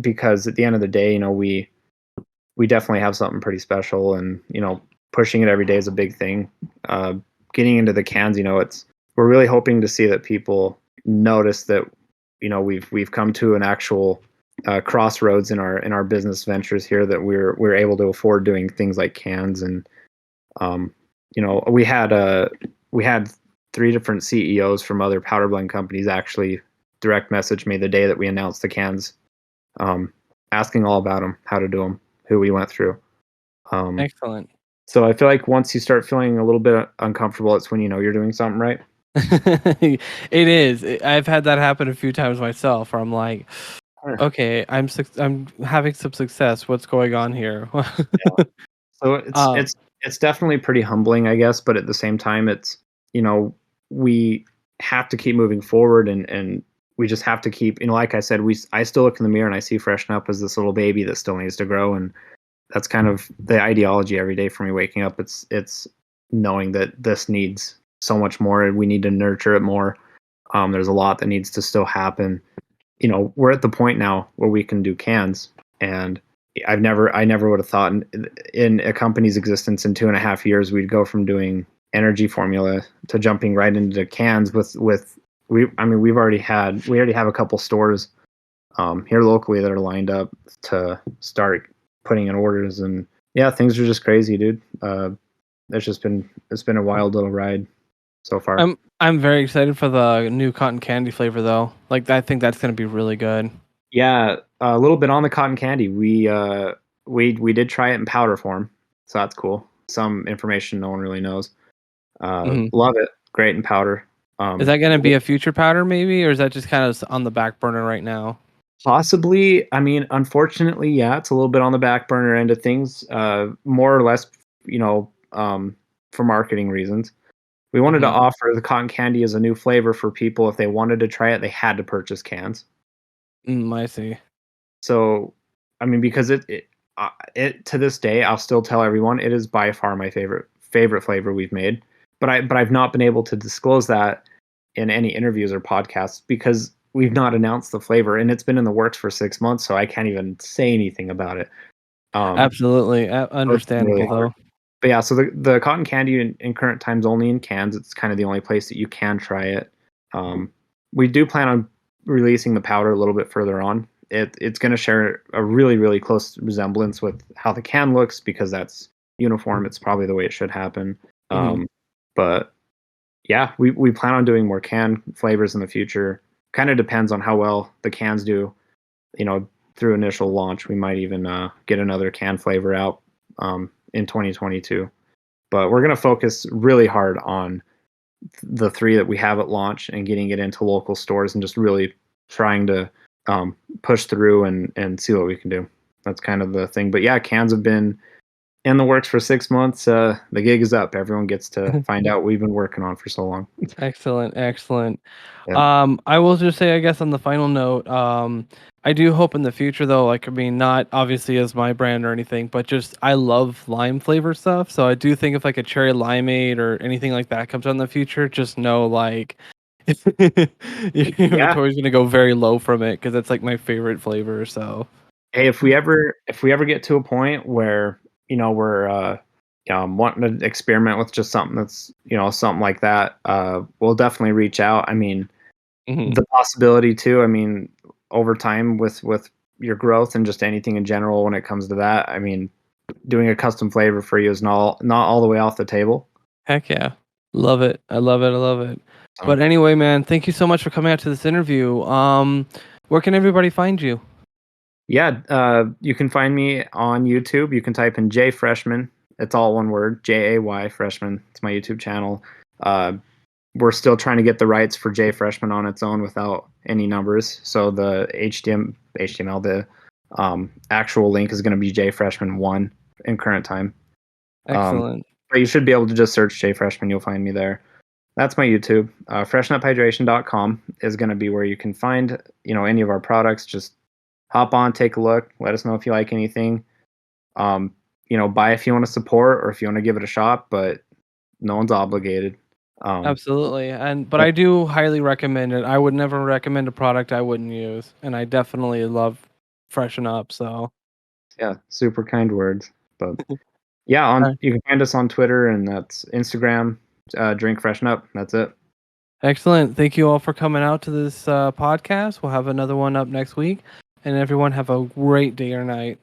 because at the end of the day, we definitely have something pretty special, and pushing it every day is a big thing. Getting into the cans, we're really hoping to see that people notice that we've come to an actual crossroads in our business ventures here, that we're able to afford doing things like cans. And we had 3 different CEOs from other powder blend companies actually direct message me the day that we announced the cans, asking all about them, how to do them, who we went through. Excellent. So I feel like once you start feeling a little bit uncomfortable, it's when you're doing something right. It is. I've had that happen a few times myself, where I'm like, Sure. okay, I'm having some success. What's going on here? Yeah. So it's um, it's it's definitely pretty humbling, I guess, but at the same time, it's we have to keep moving forward, and we just have to keep, like I said, I still look in the mirror and I see Freshen Up as this little baby that still needs to grow, and that's kind of the ideology every day for me waking up. It's knowing that this needs so much more, and we need to nurture it more. There's a lot that needs to still happen. We're at the point now where we can do cans, and I never would have thought in a company's existence in 2.5 years we'd go from doing energy formula to jumping right into cans with we already have a couple stores here locally that are lined up to start putting in orders. And yeah, things are just crazy, dude. It's been a wild little ride so far. I'm very excited for the new cotton candy flavor, though. Like, I think that's gonna be really good. Yeah, a little bit on the cotton candy. We did try it in powder form, so that's cool. Some information no one really knows. Hmm. Love it. Great in powder. Is Um, that gonna be a future powder, maybe, or is that just kind of on the back burner right now? Possibly. I mean, unfortunately, yeah, it's a little bit on the back burner end of things. More or less, for marketing reasons. We wanted to Hmm. offer the cotton candy as a new flavor for people. If they wanted to try it, they had to purchase cans. I see. So, I mean, because it to this day, I'll still tell everyone it is by far my favorite flavor we've made. But I've not been able to disclose that in any interviews or podcasts because we've not announced the flavor, and it's been in the works for 6 months, so I can't even say anything about it. Um, Absolutely, so it's been really understandable hard. though. But yeah, so the cotton candy in current times only in cans. It's kind of the only place that you can try it. Um, we do plan on releasing the powder a little bit further on. It's going to share a really really close resemblance with how the can looks because that's uniform. It's probably the way it should happen. Hmm. But yeah, we plan on doing more can flavors in the future. Kind of depends on how well the cans do. Through initial launch, we might even get another can flavor out in 2022. But we're going to focus really hard on the 3 that we have at launch and getting it into local stores and just really trying to push through and see what we can do. That's kind of the thing. But yeah, cans have been in the works for 6 months. The gig is up. Everyone gets to find out what we've been working on for so long. Excellent, excellent. Yeah. I will just say, I guess, on the final note, I do hope in the future, though, like, I mean, not obviously as my brand or anything, but just I love lime flavor stuff. So I do think if like a cherry limeade or anything like that comes out in the future, just know like your Yeah. inventory's gonna go very low from it because it's like my favorite flavor. So Hey, if we ever get to a point where we're wanting to experiment with just something that's something like that, we'll definitely reach out. I mean, mhm. the possibility too. I mean, over time with your growth and just anything in general when it comes to that. I mean, doing a custom flavor for you is not all the way off the table. Heck yeah, love it. I love it. I love it. So But anyway, man, thank you so much for coming out to this interview. Where can everybody find you? yeah, you can find me on YouTube. You can type in J Freshman, It's all one word, Jay Freshman. It's my YouTube channel. We're still trying to get the rights for J Freshman on its own without any numbers. So the HTML, the actual link is going to be J Freshman 1 in current time. Excellent. But you should be able to just search J Freshman. You'll find me there. That's my YouTube. Freshenuphydration.com is going to be where you can find, any of our products. Just hop on, take a look. Let us know if you like anything. Buy if you want to support or if you want to give it a shot, but no one's obligated. Absolutely. But I do highly recommend it. I would never recommend a product I wouldn't use, and I definitely love Freshen Up. So yeah, super kind words. But yeah, you can find us on Twitter, and that's Instagram. Drink Freshen Up. That's it. Excellent. Thank you all for coming out to this podcast. We'll have another one up next week, and everyone have a great day or night.